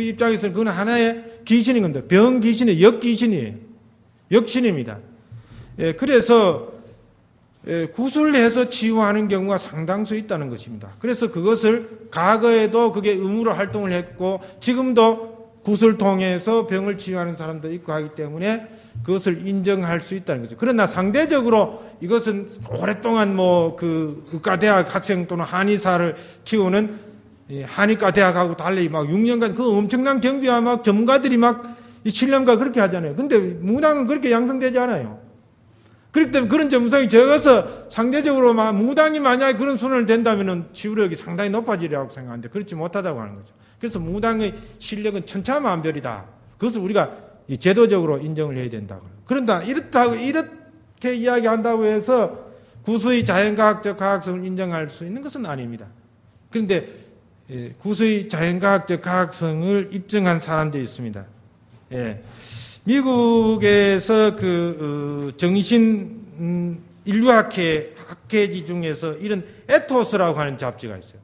입장에서는 그건 하나의 귀신인 겁니다. 병 귀신이 역귀신이에요. 역신입니다. 예, 그래서 구술해서 치유하는 경우가 상당수 있다는 것입니다. 그래서 그것을 과거에도 그게 의무로 활동을 했고 지금도 구슬 통해서 병을 치유하는 사람도 있고 하기 때문에 그것을 인정할 수 있다는 거죠. 그러나 상대적으로 이것은 오랫동안 그 의과대학 학생 또는 한의사를 키우는 한의과 대학하고 달리 막 6년간 그 엄청난 경비와 막 전문가들이 막 이 실험가 그렇게 하잖아요. 근데 무당은 그렇게 양성되지 않아요. 그렇기 때문에 그런 전문성이 적어서 상대적으로 무당이 만약에 그런 수준을 된다면 치유력이 상당히 높아지리라고 생각하는데 그렇지 못하다고 하는 거죠. 그래서 무당의 실력은 천차만별이다. 그것을 우리가 제도적으로 인정을 해야 된다. 그런다 이렇게 이야기한다고 해서 구수의 자연과학적 가학성을 인정할 수 있는 것은 아닙니다. 그런데 구수의 자연과학적 가학성을 입증한 사람들이 있습니다. 예. 미국에서 정신 인류학회지 중에서 이런 에토스라고 하는 잡지가 있어요.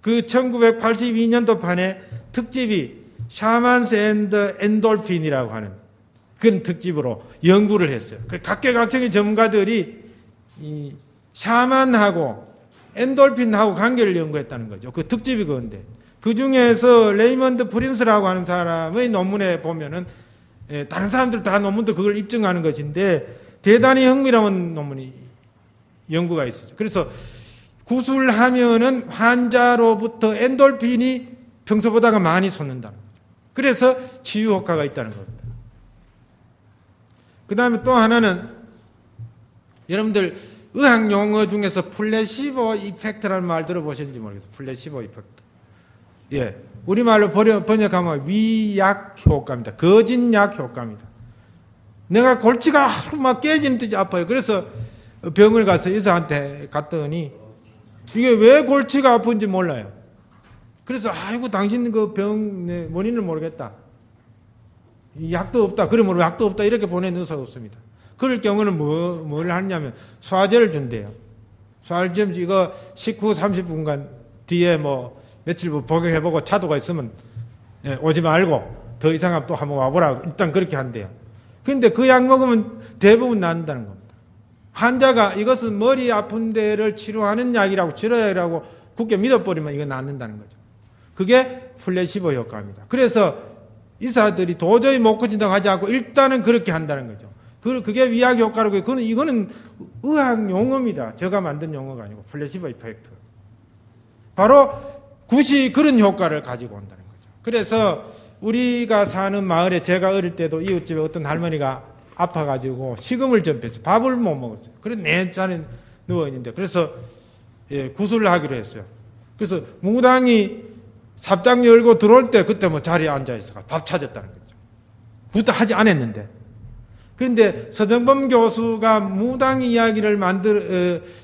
그 1982년도 판에 특집이 샤만스 앤드 엔돌핀이라고 하는 그런 특집으로 연구를 했어요. 각계각층의 전문가들이 이 샤만하고 엔돌핀하고 관계를 연구했다는 거죠. 그 특집이 그건데 그 중에서 레이먼드 프린스라고 하는 사람의 논문에 보면은 다른 사람들 다 논문도 그걸 입증하는 것인데 대단히 흥미로운 논문이 연구가 있었죠. 그래서 구술하면은 환자로부터 엔돌핀이 평소보다가 많이 솟는다는 거죠. 그래서 치유 효과가 있다는 겁니다. 그 다음에 또 하나는 여러분들 의학 용어 중에서 플래시보 이펙트라는 말 들어보셨는지 모르겠어요. 플래시보 이펙트. 예. 우리말로 번역하면 위약 효과입니다. 거짓약 효과입니다. 내가 골치가 막 깨지는 듯이 아파요. 그래서 병을 가서 의사한테 갔더니 이게 왜 골치가 아픈지 몰라요. 그래서 아이고 당신 그 병 원인을 모르겠다. 약도 없다. 그러면 약도 없다. 이렇게 보내는 의사가 없습니다. 그럴 경우는 뭘 하냐면 소화제를 준대요. 소화제 이거 식후 30분간 뒤에 며칠 복용해보고 차도가 있으면 오지 말고 더 이상하면 또 한번 와보라고 일단 그렇게 한대요. 그런데 그 약 먹으면 대부분 낫는다는 겁니다. 환자가 이것은 머리 아픈 데를 치료하는 약이라고 치료약이라고 굳게 믿어버리면 이거 낫는다는 거죠. 그게 플래시보 효과입니다. 그래서 의사들이 도저히 못 고친다고 하지 않고 일단은 그렇게 한다는 거죠. 그게 위약 효과라고 해요. 이거는 의학 용어입니다. 제가 만든 용어가 아니고 플래시보 이펙트. 바로 굿이 그런 효과를 가지고 온다는 거죠. 그래서 우리가 사는 마을에 제가 어릴 때도 이웃집에 어떤 할머니가 아파가지고 식음을 전폐했어요. 밥을 못 먹었어요. 그래서 내 자리에 누워있는데 그래서 구술을 하기로 했어요. 그래서 무당이 삽장 열고 들어올 때 그때 자리에 앉아있어가 밥 찾았다는 거죠. 굿도 하지 않았는데. 그런데 서정범 교수가 무당 이야기를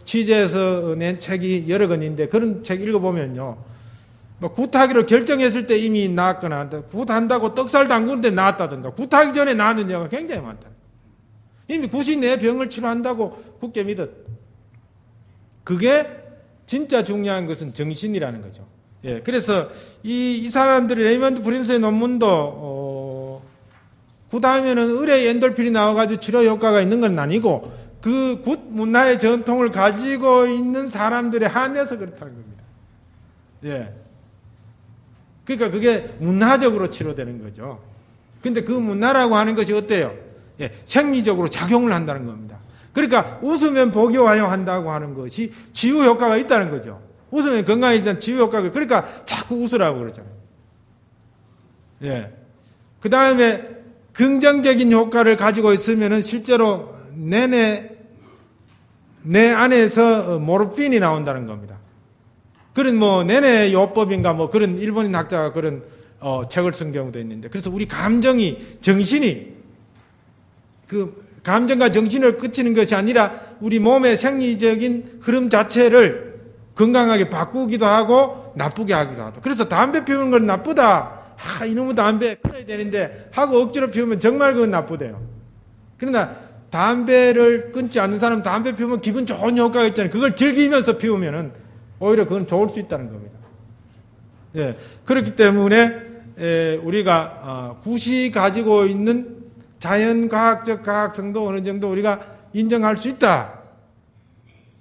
취재해서 낸 책이 여러 권인데 그런 책 읽어보면요. 굿하기로 결정했을 때 이미 나았거나 굿한다고 떡살 담그는데 나았다든가 굿하기 전에 나았는 경우가 굉장히 많다. 이미 굿이 내 병을 치료한다고 굳게 믿었. 그게 진짜 중요한 것은 정신이라는 거죠. 예, 그래서 이 사람들이 레이먼드 프린스의 논문도 굿하면은 의뢰 엔돌핀이 나와가지고 치료 효과가 있는 건 아니고 그 굿 문화의 전통을 가지고 있는 사람들에 한해서 그렇다는 겁니다. 예. 그러니까 그게 문화적으로 치료되는 거죠. 근데 그 문화라고 하는 것이 어때요? 예, 생리적으로 작용을 한다는 겁니다. 그러니까 웃으면 복이 와요 한다고 하는 것이 치유 효과가 있다는 거죠. 웃으면 건강해지는 치유 효과가, 그러니까 자꾸 웃으라고 그러잖아요. 예. 그 다음에 긍정적인 효과를 가지고 있으면은 실제로 내 안에서 모르핀이 나온다는 겁니다. 그런 뭐 내내 요법인가 뭐 그런 일본인 학자가 그런 책을 쓴 경우도 있는데, 그래서 우리 정신이 그 감정과 정신을 끝이는 것이 아니라 우리 몸의 생리적인 흐름 자체를 건강하게 바꾸기도 하고 나쁘게 하기도 하고. 그래서 담배 피우는 건 나쁘다. 이놈의 담배 끊어야 되는데 하고 억지로 피우면 정말 그건 나쁘대요. 그러나 담배를 끊지 않는 사람, 담배 피우면 기분 좋은 효과가 있잖아요. 그걸 즐기면서 피우면은 오히려 그건 좋을 수 있다는 겁니다. 예, 그렇기 때문에 우리가 굿이 가지고 있는 자연과학적 가학성도 어느 정도 우리가 인정할 수 있다.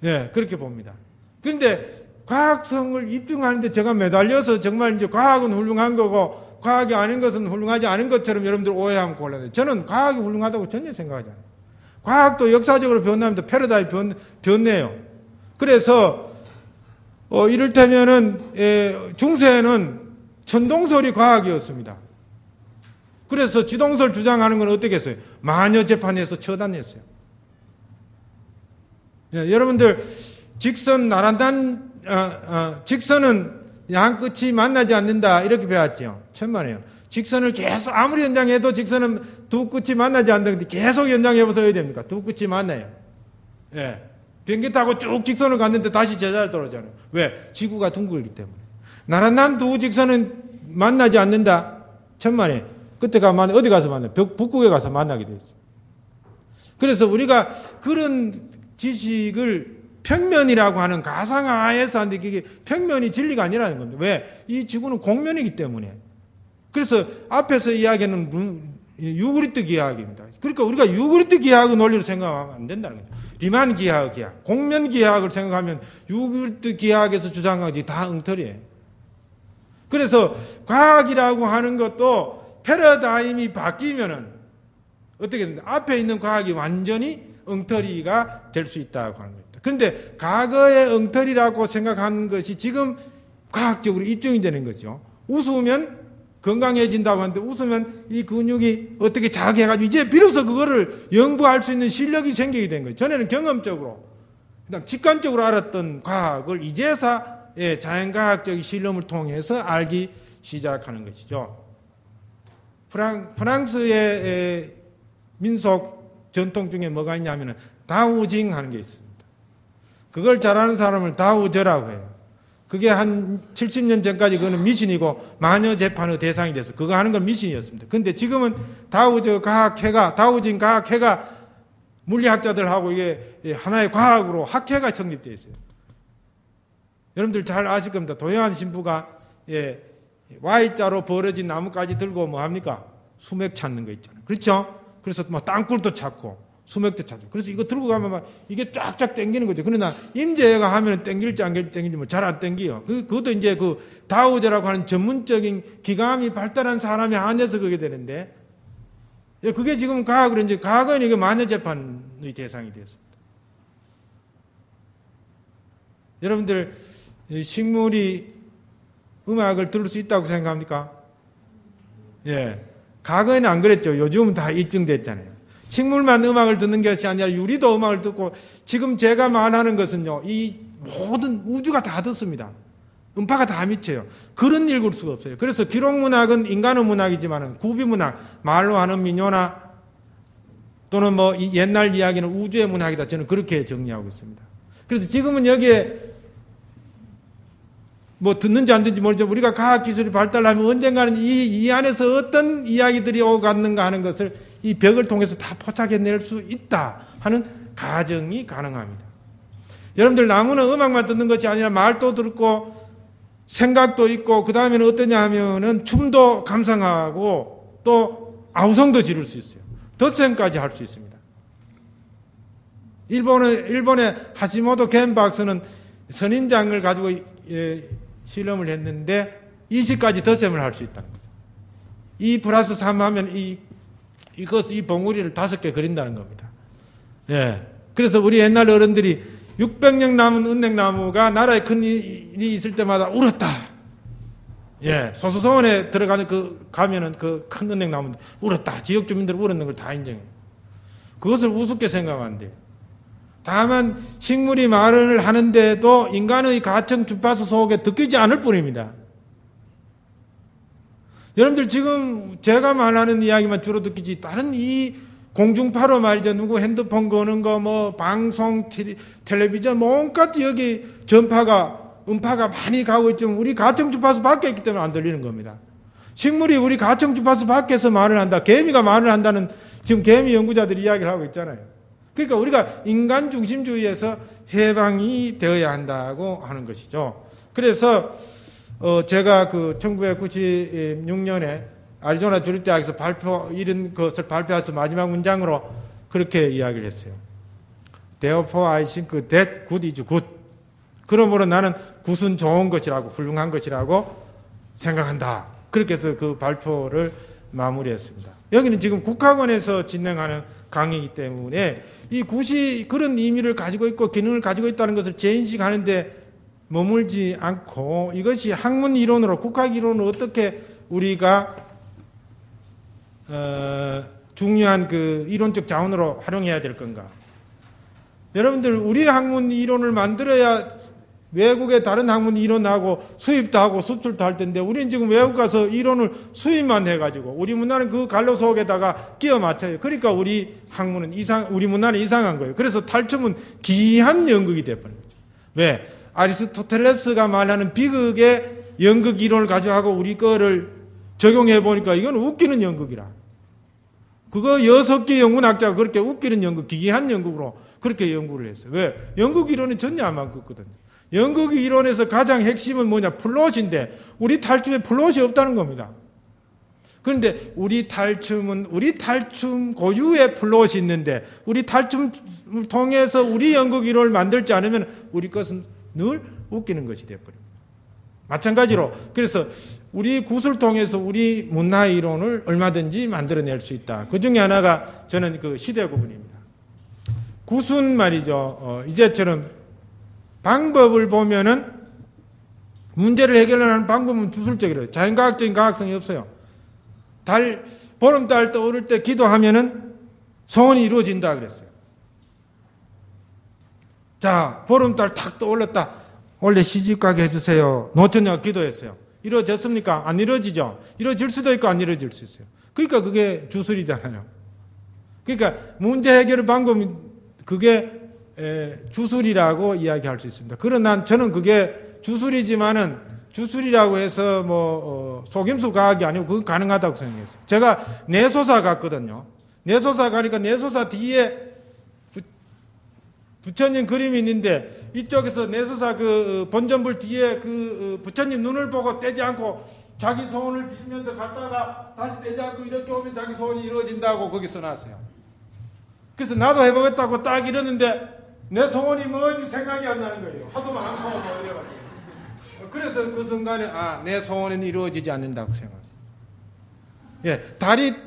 예, 그렇게 봅니다. 그런데 과학성을 입증하는데 제가 매달려서 정말 이제 과학은 훌륭한 거고 과학이 아닌 것은 훌륭하지 않은 것처럼 여러분들 오해하면 곤란해요. 저는 과학이 훌륭하다고 전혀 생각하지 않아요. 과학도 역사적으로 변하면서 패러다임이 변해요. 그래서 이를테면은 중세에는 천동설이 과학이었습니다. 그래서 지동설 주장하는 건 어떻게 했어요? 마녀 재판에서 처단했어요. 예, 여러분들 직선은 양 끝이 만나지 않는다 이렇게 배웠죠. 천만에요. 직선을 계속 아무리 연장해도 직선은 두 끝이 만나지 않는데 계속 연장해봐서 어야 됩니까? 두 끝이 만나요. 예. 비행기 타고 쭉 직선을 갔는데 다시 제자리로 떨어지잖아요. 왜? 지구가 둥글기 때문에. 나란한 두 직선은 만나지 않는다. 천만에. 그때 어디 가서 만나요? 북극에 가서 만나게 돼 있어요. 그래서 우리가 그런 지식을 평면이라고 하는 가상하에서 하는데 그게 평면이 진리가 아니라는 겁니다. 왜? 이 지구는 공면이기 때문에. 그래서 앞에서 이야기하는 유그리트 기하학입니다. 그러니까 우리가 유그리트 기하학의 논리로 생각하면 안 된다는 거죠. 리만 기하학, 공면 기하학을 생각하면 유그리트 기하학에서 주장한 것이 다 엉터리예요. 그래서 과학이라고 하는 것도 패러다임이 바뀌면은 어떻게 됩니까? 앞에 있는 과학이 완전히 엉터리가 될 수 있다고 하는 겁니다. 그런데 과거의 엉터리라고 생각하는 것이 지금 과학적으로 입증이 되는 거죠. 웃으면 건강해진다고 하는데 웃으면 이 근육이 어떻게 자극해가지고 이제 비로소 그거를 연구할 수 있는 실력이 생기게 된 거예요. 전에는 경험적으로 그다음 직관적으로 알았던 과학을 이제서 자연과학적인 실험을 통해서 알기 시작하는 것이죠. 프랑스의 민속 전통 중에 뭐가 있냐면 다우징 하는 게 있습니다. 그걸 잘하는 사람을 다우저라고 해요. 그게 한 70년 전까지 그거는 미신이고 마녀 재판의 대상이 돼서 그거 하는 건 미신이었습니다. 근데 지금은 다우징 과학회가 물리학자들하고 이게 하나의 과학으로 학회가 성립되어 있어요. 여러분들 잘 아실 겁니다. 도요한 신부가 Y자로 벌어진 나뭇가지 들고 뭐 합니까? 수맥 찾는 거 있잖아요. 그렇죠? 그래서 뭐 땅굴도 찾고 수맥도 찾고. 그래서 이거 들고 가면 막 이게 쫙쫙 당기는 거죠. 그러나 임재가 하면 당길지 안 당길지 뭐 잘 안 당겨요. 그것도 이제 그 다우저라고 하는 전문적인 기감이 발달한 사람이 한해서 그게 되는데, 그게 지금 과학으로 이제 과거에는 이게 마녀 재판의 대상이 되었습니다. 여러분들 식물이 음악을 들을 수 있다고 생각합니까? 예. 과거에는 안 그랬죠. 요즘은 다 입증됐잖아요. 식물만 음악을 듣는 것이 아니라 유리도 음악을 듣고, 지금 제가 말하는 것은요, 이 모든 우주가 다 듣습니다. 음파가 다 미쳐요. 그런 읽을 수가 없어요. 그래서 기록문학은 인간의 문학이지만 구비문학, 말로 하는 민요나 또는 뭐 옛날 이야기는 우주의 문학이다. 저는 그렇게 정리하고 있습니다. 그래서 지금은 여기에 뭐 듣는지 안 듣는지 모르죠. 우리가 과학기술이 발달하면 언젠가는 이 안에서 어떤 이야기들이 오갔는가 하는 것을 이 벽을 통해서 다 포착해낼 수 있다 하는 가정이 가능합니다. 여러분들 나무는 음악만 듣는 것이 아니라 말도 듣고 생각도 있고 그 다음에는 어떠냐 하면은 춤도 감상하고 또 아우성도 지를 수 있어요. 덧셈까지 할 수 있습니다. 일본의 하시모토 겐 박사는 선인장을 가지고 실험을 했는데 20가지 덧셈을 할 수 있다는 거죠. 2 플러스 3 하면 이 봉우리를 5개 그린다는 겁니다. 예. 그래서 우리 옛날 어른들이 600년 남은 은행나무가 나라에 큰 일이 있을 때마다 울었다. 예. 소수서원에 가면은 그 큰 은행나무 울었다. 지역 주민들 울었는 걸 다 인정해요. 그것을 우습게 생각하면 안 돼요. 다만 식물이 말을 하는데도 인간의 가청 주파수 속에 듣기지 않을 뿐입니다. 여러분들 지금 제가 말하는 이야기만 주로 듣기지 다른 이 공중파로 말이죠. 누구 핸드폰 거는 거, 뭐 방송, 텔레비전, 온갖 여기 음파가 많이 가고 있지만 우리 가청 주파수 밖에 있기 때문에 안 들리는 겁니다. 식물이 우리 가청 주파수 밖에서 말을 한다. 개미가 말을 한다는 지금 개미 연구자들이 이야기를 하고 있잖아요. 그러니까 우리가 인간 중심주의에서 해방이 되어야 한다고 하는 것이죠. 그래서 제가 그 1996년에 애리조나 주립대학에서 이런 것을 발표해서 마지막 문장으로 그렇게 이야기를 했어요. Therefore I think that good is good. 그러므로 나는 굿은 좋은 것이라고, 훌륭한 것이라고 생각한다. 그렇게 해서 그 발표를 마무리했습니다. 여기는 지금 국학원에서 진행하는 강의이기 때문에 이 굿이 그런 의미를 가지고 있고 기능을 가지고 있다는 것을 재인식하는데 머물지 않고 이것이 학문 이론으로, 국학 이론으로 어떻게 우리가 중요한 그 이론적 자원으로 활용해야 될 건가. 여러분들 우리 학문 이론을 만들어야 외국의 다른 학문 이론하고 수입도 하고 수출도 할 텐데 우리는 지금 외국 가서 이론을 수입만 해가지고 우리 문화는 그 갈로 속에다가 끼워 맞춰요. 그러니까 우리 학문은 우리 문화는 이상한 거예요. 그래서 탈춤은 기이한 연극이 되어버린 거죠. 왜? 아리스토텔레스가 말하는 비극의 연극 이론을 가져가고 우리 거를 적용해 보니까 이건 웃기는 연극이라. 그거 6개 연구학자가 그렇게 웃기는 연극, 기이한 연극으로 그렇게 연구를 했어요. 왜? 연극 이론은 전혀 안 맞거든요. 연극 이론에서 가장 핵심은 뭐냐? 플롯인데 우리 탈춤에 플롯이 없다는 겁니다. 그런데 우리 탈춤 고유의 플롯이 있는데 우리 탈춤을 통해서 우리 연극 이론을 만들지 않으면 우리 것은 늘 웃기는 것이 되어버립니다. 마찬가지로 그래서 우리 굿을 통해서 우리 문화 이론을 얼마든지 만들어낼 수 있다. 그 중에 하나가 저는 그 시대 구분입니다. 굿은 말이죠. 이제처럼 방법을 보면은 문제를 해결하는 방법은 주술적이래요. 자연과학적인 가학성이 없어요. 보름달 떠오를 때 기도하면은 소원이 이루어진다 그랬어요. 자, 보름달 탁 떠올랐다. 원래 시집가게 해주세요. 노처녀가 기도했어요. 이루어졌습니까? 안 이루어지죠. 이루어질 수도 있고 안 이루어질 수 있어요. 그러니까 그게 주술이잖아요. 그러니까 문제 해결의 방법이 그게 주술이라고 이야기할 수 있습니다. 그러나 저는 그게 주술이지만은 주술이라고 해서 속임수 과학이 아니고 그거 가능하다고 생각했어요. 제가 내소사 갔거든요. 내소사 가니까 내소사 뒤에 부처님 그림이 있는데 이쪽에서 내소사 그 본전불 뒤에 그 부처님 눈을 보고 떼지 않고 자기 소원을 빌면서 갔다가 다시 떼지 않고 이렇게 오면 자기 소원이 이루어진다고 거기 써놨어요. 그래서 나도 해보겠다고 딱 이러는데 내 소원이 뭐지 생각이 안 나는 거예요. 하도 많고 이래가지고. 그래서 그 순간에 내 소원은 이루어지지 않는다고 생각합니다. 예,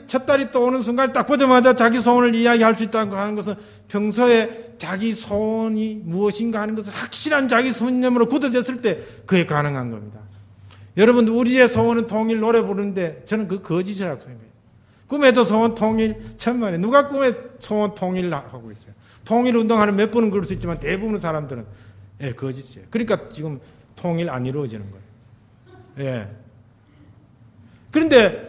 첫 달이 또 오는 순간 딱 보자마자 자기 소원을 이야기할 수 있다는 거 하는 것은 평소에 자기 소원이 무엇인가 하는 것을 확실한 자기 신념으로 굳어졌을 때 그게 가능한 겁니다. 여러분 우리의 소원은 통일 노래 부르는데 저는 그 거짓이라고 생각해요. 꿈에도 소원 통일 천만에 누가 꿈에 소원 통일 하고 있어요. 통일 운동하는 몇 번은 그럴 수 있지만 대부분의 사람들은 거짓이에요. 그러니까 지금 통일 안 이루어지는 거예요. 예. 그런데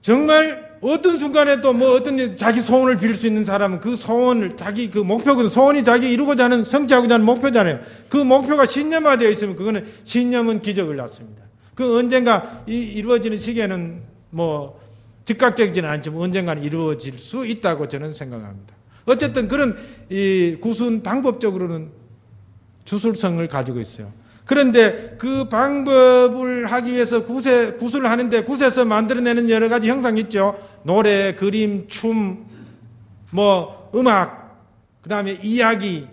정말 어떤 순간에도 어떤 자기 소원을 빌 수 있는 사람은 그 소원을 자기 그 목표거든. 소원이 자기 이루고자 하는 성취하고자 하는 목표잖아요. 그 목표가 신념화되어 있으면 그거는 신념은 기적을 낳습니다. 그 언젠가 이루어지는 시기에는 즉각적이지는 않지만 언젠가는 이루어질 수 있다고 저는 생각합니다. 어쨌든 그런 이 굿은 방법적으로는 주술성을 가지고 있어요. 그런데 그 방법을 하기 위해서 굿을 하는데 굿에서 만들어내는 여러 가지 형상이 있죠. 노래, 그림, 춤, 음악, 그 다음에 이야기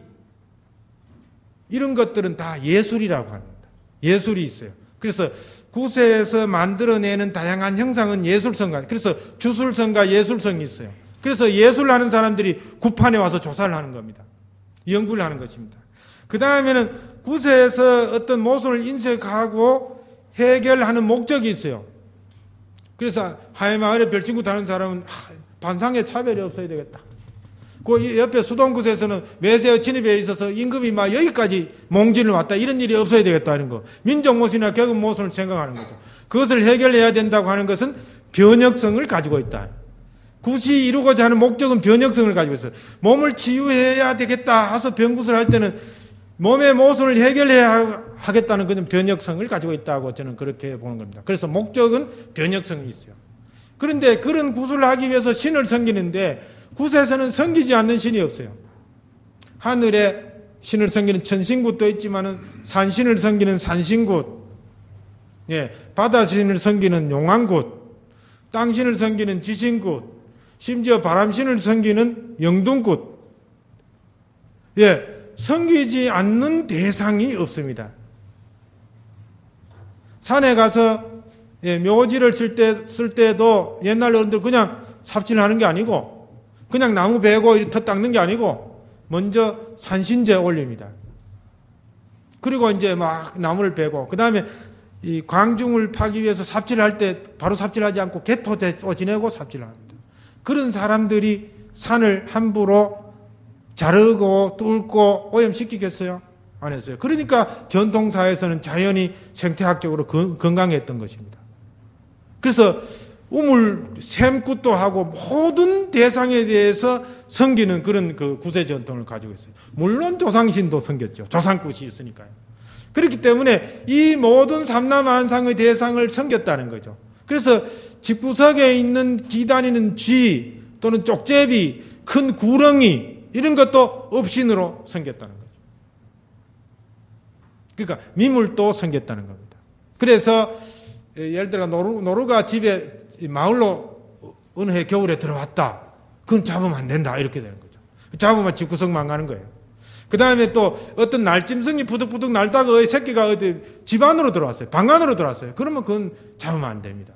이런 것들은 다 예술이라고 합니다. 예술이 있어요. 그래서 굿에서 만들어내는 다양한 형상은 예술성과 그래서 주술성과 예술성이 있어요. 그래서 예술하는 사람들이 굿판에 와서 조사를 하는 겁니다. 연구를 하는 것입니다. 그 다음에는 굿에서 어떤 모순을 인식하고 해결하는 목적이 있어요. 그래서 하회마을에 별친구 다른 사람은 반상의 차별이 없어야 되겠다. 그 옆에 수동구에서는 외세어 진입에 있어서 임금이 막 여기까지 몽진을 왔다. 이런 일이 없어야 되겠다 하는 거. 민족 모순이나 계급 모순을 생각하는 거죠. 그것을 해결해야 된다고 하는 것은 변혁성을 가지고 있다. 굿이 이루고자 하는 목적은 변혁성을 가지고 있어요. 몸을 치유해야 되겠다 해서 병굿을 할 때는 몸의 모순을 해결해야 하겠다는 그런 변혁성을 가지고 있다고 저는 그렇게 보는 겁니다. 그래서 목적은 변혁성이 있어요. 그런데 그런 굿을 하기 위해서 신을 섬기는데 굿에서는 섬기지 않는 신이 없어요. 하늘에 신을 섬기는 천신굿도 있지만은 산신을 섬기는 산신굿, 예, 바다신을 섬기는 용왕굿, 땅신을 섬기는 지신굿, 심지어 바람신을 섬기는 영둥굿, 예, 섬기지 않는 대상이 없습니다. 산에 가서 예, 묘지를 쓸 때도 옛날 어른들 그냥 삽질하는 게 아니고 그냥 나무 베고 이렇게 닦는 게 아니고 먼저 산신제 올립니다. 그리고 이제 막 나무를 베고 그 다음에 이 광중을 파기 위해서 삽질할 때 바로 삽질하지 않고 개토 지내고 삽질을 합니다. 그런 사람들이 산을 함부로 자르고 뚫고 오염시키겠어요? 안 했어요. 그러니까 전통사회에서는 자연이 생태학적으로 건강했던 것입니다. 그래서 우물, 샘굿도 하고 모든 대상에 대해서 섬기는 그런 그 구세 전통을 가지고 있어요. 물론 조상신도 섬겼죠. 조상굿이 있으니까요. 그렇기 때문에 이 모든 삼라만상의 대상을 섬겼다는 거죠. 그래서 집구석에 있는 기다리는 쥐 또는 쪽제비, 큰 구렁이 이런 것도 업신으로 섬겼다는 거죠. 그러니까 미물도 섬겼다는 겁니다. 그래서 예를 들어 노루가 집에 마을로 어느 해 겨울에 들어왔다. 그건 잡으면 안 된다. 이렇게 되는 거죠. 잡으면 집구석 망가는 거예요. 그 다음에 또 어떤 날짐승이 부득부득 날다가 새끼가 어디 집 안으로 들어왔어요. 방 안으로 들어왔어요. 그러면 그건 잡으면 안 됩니다.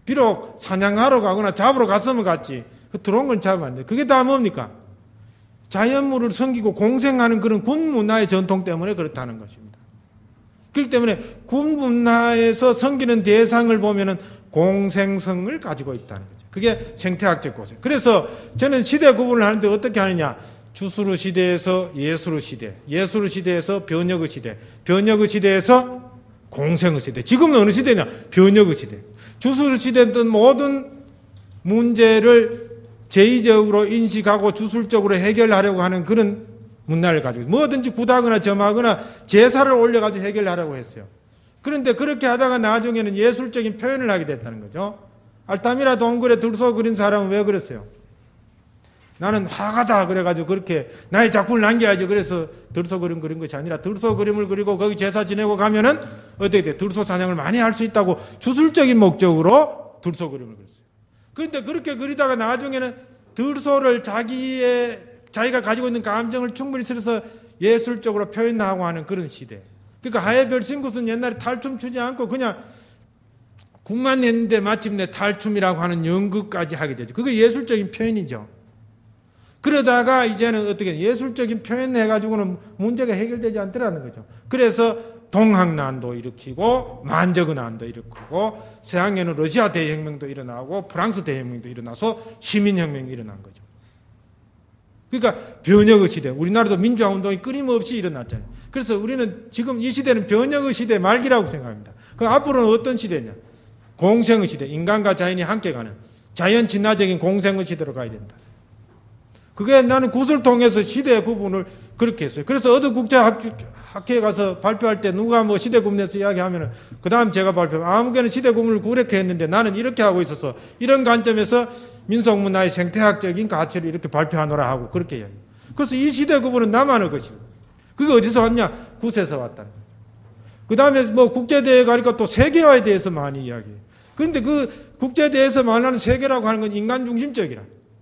비록 사냥하러 가거나 잡으러 갔으면 갔지. 들어온 건 잡으면 안 돼요. 그게 다 뭡니까? 자연물을 섬기고 공생하는 그런 군 문화의 전통 때문에 그렇다는 것입니다. 그렇기 때문에 군 문화에서 섬기는 대상을 보면은 공생성을 가지고 있다는 거죠. 그게 생태학적 고생. 그래서 저는 시대 구분을 하는데 어떻게 하느냐. 주수르 시대에서 예수르 시대, 예수르 시대에서 변혁의 시대, 변혁의 시대에서 공생의 시대. 지금은 어느 시대냐? 변혁의 시대. 주수르 시대는 모든 문제를 제의적으로 인식하고 주술적으로 해결하려고 하는 그런 문화를 가지고 뭐든지 굿하거나 점하거나 제사를 올려가지고 해결하려고 했어요. 그런데 그렇게 하다가 나중에는 예술적인 표현을 하게 됐다는 거죠. 알타미라 동굴에 들소 그린 사람은 왜 그랬어요? 나는 화가다 그래가지고 그렇게 나의 작품을 남겨야지 그래서 들소 그림 그린 것이 아니라 들소 그림을 그리고 거기 제사 지내고 가면은 어떻게 돼? 들소 사냥을 많이 할 수 있다고 주술적인 목적으로 들소 그림을 그렸어요. 그런데 그렇게 그리다가 나중에는 들소를 자기가 가지고 있는 감정을 충분히 쓰면서 예술적으로 표현하고 하는 그런 시대. 그러니까 하예별신굿은 옛날에 탈춤 추지 않고 그냥 굿만 했는데 마침내 탈춤이라고 하는 연극까지 하게 되죠. 그게 예술적인 표현이죠. 그러다가 이제는 어떻게 예술적인 표현을 해가지고는 문제가 해결되지 않더라는 거죠. 그래서 동학난도 일으키고 만적은난도 일으키고 서양에는 러시아 대혁명도 일어나고 프랑스 대혁명도 일어나서 시민혁명이 일어난 거죠. 그러니까 변혁의 시대, 우리나라도 민주화운동이 끊임없이 일어났잖아요. 그래서 우리는 지금 이 시대는 변혁의 시대 말기라고 생각합니다. 그럼 앞으로는 어떤 시대냐? 공생의 시대, 인간과 자연이 함께 가는 자연 진화적인 공생의 시대로 가야 된다. 그게 나는 굿을 통해서 시대의 구분을 그렇게 했어요. 그래서 어느 국제학회에 가서 발표할 때 누가 뭐 시대 구분해서 이야기하면은 그 다음 제가 발표하면 아무개는 시대 구분을 그렇게 했는데 나는 이렇게 하고 있어서 이런 관점에서 민속문화의 생태학적인 가치를 이렇게 발표하노라 하고 그렇게 이야기해요. 그래서 이 시대 구분은 나만의 것입니다. 그게 어디서 왔냐? 굿에서 왔다. 그 다음에 뭐 국제대회에 가니까 또 세계화에 대해서 많이 이야기해요. 그런데 그 국제대회에서 말하는 세계라고 하는 건 인간 중심적이라.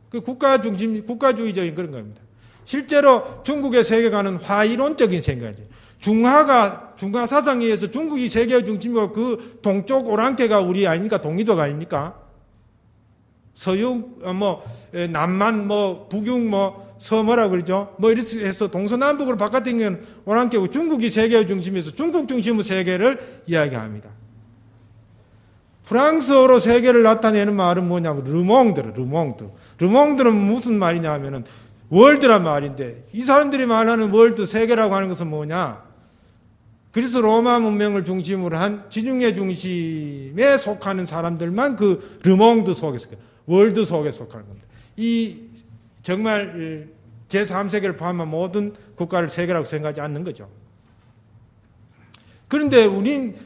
그 국가주의적인 그런 겁니다. 실제로 중국의 세계관은 화이론적인 세계관이에요. 중화 사상에 의해서 중국이 세계의 중심이고 그 동쪽 오랑캐가 우리 아닙니까? 동이도가 아닙니까? 서육, 남만, 북융, 서머라 그러죠? 이렇게 해서 동서남북으로 바깥당기는 오랑캐고 중국이 세계의 중심에서 중국 중심의 세계를 이야기합니다. 프랑스어로 세계를 나타내는 말은 뭐냐면 르몽드는 무슨 말이냐 하면은 월드란 말인데 이 사람들이 말하는 월드 세계라고 하는 것은 뭐냐? 그리스 로마 문명을 중심으로 한 지중해 중심에 속하는 사람들만 그 르몽드 속에서 월드 속에 속하는 겁니다. 이 정말 제3세계를 포함한 모든 국가를 세계라고 생각하지 않는 거죠. 그런데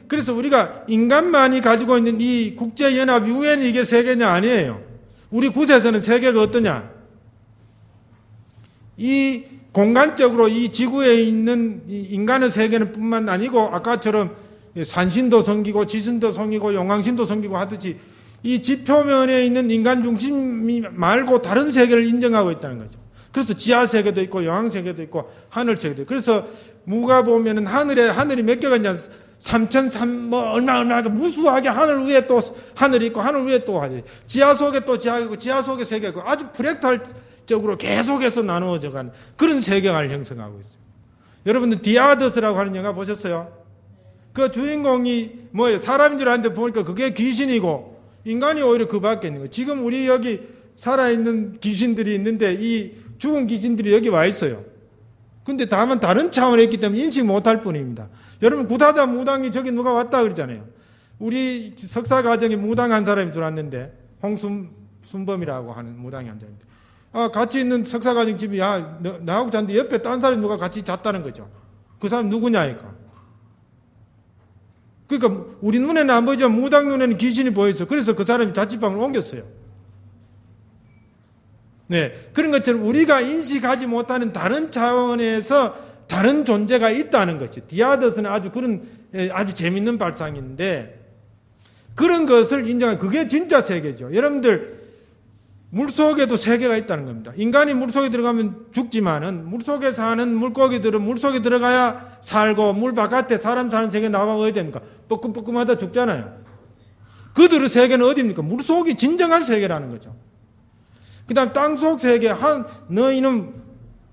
그래서 우리가 인간만이 가지고 있는 이 국제연합 유엔이 이게 세계냐? 아니에요. 우리 굿에서는 세계가 어떠냐? 이 공간적으로 이 지구에 있는 인간의 세계는 뿐만 아니고 아까처럼 산신도 섬기고 지신도 섬기고 용왕신도 섬기고 하듯이 이 지표면에 있는 인간 중심이 말고 다른 세계를 인정하고 있다는 거죠. 그래서 지하 세계도 있고 영항 세계도 있고 하늘 세계도 있고 그래서 무가 보면은 하늘이 몇 개가 있냐 3,003 얼마 무수하게 하늘 위에 또 하늘이 있고 하늘 위에 또 하늘 지하 속에 또 지하가 있고 지하 속에 세계가 있고 아주 프랙탈적으로 계속해서 나누어져 가는 그런 세계관을 형성하고 있어요. 여러분들 디아드스라고 하는 영화 보셨어요? 그 주인공이 뭐예요? 사람인 줄 아는데 보니까 그게 귀신이고 인간이 오히려 그 밖에 있는 거예요. 지금 우리 여기 살아있는 귀신들이 있는데 이 죽은 귀신들이 여기 와 있어요. 근데 다만 다른 차원에 있기 때문에 인식 못할 뿐입니다. 여러분 구타자 무당이 저기 누가 왔다 그러잖아요. 우리 석사과정에 무당 한 사람이 들어왔는데 홍순범이라고 하는 무당이 앉아있는데 같이 있는 석사과정 집이 나하고 잤는데 옆에 딴 사람이 누가 같이 잤다는 거죠. 그 사람 누구냐니까. 그러니까 우리 눈에는 안 보이지만 무당 눈에는 귀신이 보였어요. 그래서 그 사람이 자취방을 옮겼어요. 네, 그런 것처럼 우리가 인식하지 못하는 다른 차원에서 다른 존재가 있다는 것이 디아드스는 아주 재밌는 발상인데 그런 것을 인정하는 그게 진짜 세계죠. 여러분들 물속에도 세계가 있다는 겁니다. 인간이 물속에 들어가면 죽지만은 물속에 사는 물고기들은 물속에 들어가야 살고 물 바깥에 사람 사는 세계 나가면 어디 됩니까? 뻐끔뻐끔하다 죽잖아요. 그들의 세계는 어디입니까? 물속이 진정한 세계라는 거죠. 그 다음 땅속 세계 너희는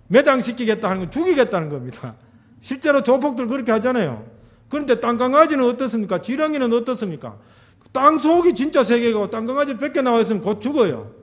매장시키겠다 하는 건 죽이겠다는 겁니다. 실제로 조폭들 그렇게 하잖아요. 그런데 땅강아지는 어떻습니까? 지렁이는 어떻습니까? 땅속이 진짜 세계고 땅강아지 뺏겨 나와 있으면 곧 죽어요.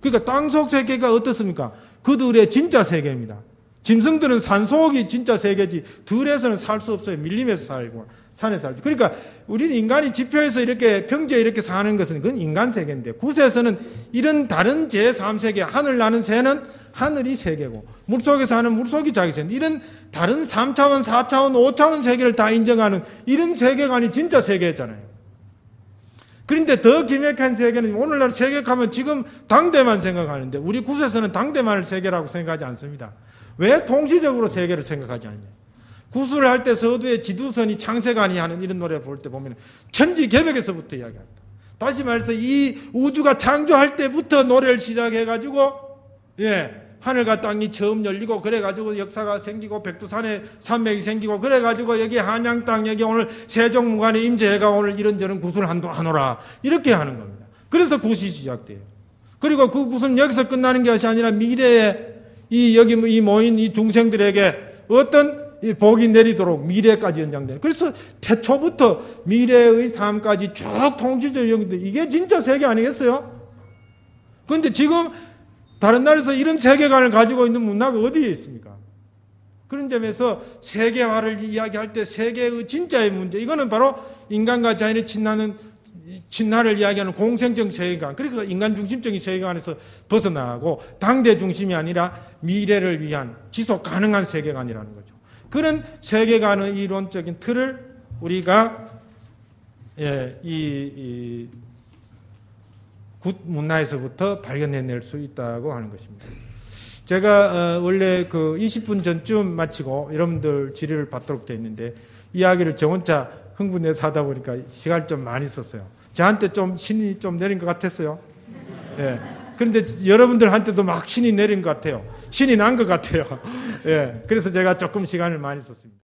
그러니까 땅속 세계가 어떻습니까? 그들의 진짜 세계입니다. 짐승들은 산속이 진짜 세계지 들에서는 살 수 없어요. 밀림에서 살고 산에서 살죠. 그러니까 우리는 인간이 지표에서 이렇게 평지에 이렇게 사는 것은 그건 인간 세계인데 굿에서는 이런 다른 제3세계 하늘 나는 새는 하늘이 세계고 물속에 사는 물속이 자기 세계 이런 다른 3차원, 4차원, 5차원 세계를 다 인정하는 이런 세계관이 진짜 세계잖아요. 그런데 더 기맥한 세계는 오늘날 세계하면 지금 당대만 생각하는데 우리 굿에서는 당대만을 세계라고 생각하지 않습니다. 왜 통시적으로 세계를 생각하지 않냐? 구술을 할 때 서두에 지두선이 창세간이 하는 이런 노래 볼 때 보면 천지개벽에서부터 이야기합니다. 다시 말해서 이 우주가 창조할 때부터 노래를 시작해가지고 하늘과 땅이 처음 열리고 그래가지고 역사가 생기고 백두산에 산맥이 생기고 그래가지고 여기 한양 땅 여기 오늘 세종문관에 임재해가 오늘 이런저런 구슬 하노라 이렇게 하는 겁니다. 그래서 굿이 시작돼요. 그리고 그 굿은 여기서 끝나는 것이 아니라 미래에 여기 이 모인 이 중생들에게 어떤 복이 내리도록 미래까지 연장되는. 그래서 태초부터 미래의 삶까지 쭉 통치적으로 연결돼. 이게 진짜 세계 아니겠어요? 그런데 지금 다른 나라에서 이런 세계관을 가지고 있는 문화가 어디에 있습니까? 그런 점에서 세계화를 이야기할 때 세계의 진짜의 문제, 이거는 바로 인간과 자연의 친화를 이야기하는 공생적 세계관, 그러니까 인간 중심적인 세계관에서 벗어나고 당대 중심이 아니라 미래를 위한 지속 가능한 세계관이라는 거죠. 그런 세계관의 이론적인 틀을 우리가 이 굿 문화에서부터 발견해낼 수 있다고 하는 것입니다. 제가 원래 그 20분 전쯤 마치고 여러분들 질의를 받도록 되어 있는데 이야기를 저 혼자 흥분해서 하다 보니까 시간을 좀 많이 썼어요. 저한테 좀 신이 좀 내린 것 같았어요. 예. 그런데 여러분들한테도 막 신이 내린 것 같아요. 신이 난 것 같아요. 예. 그래서 제가 조금 시간을 많이 썼습니다.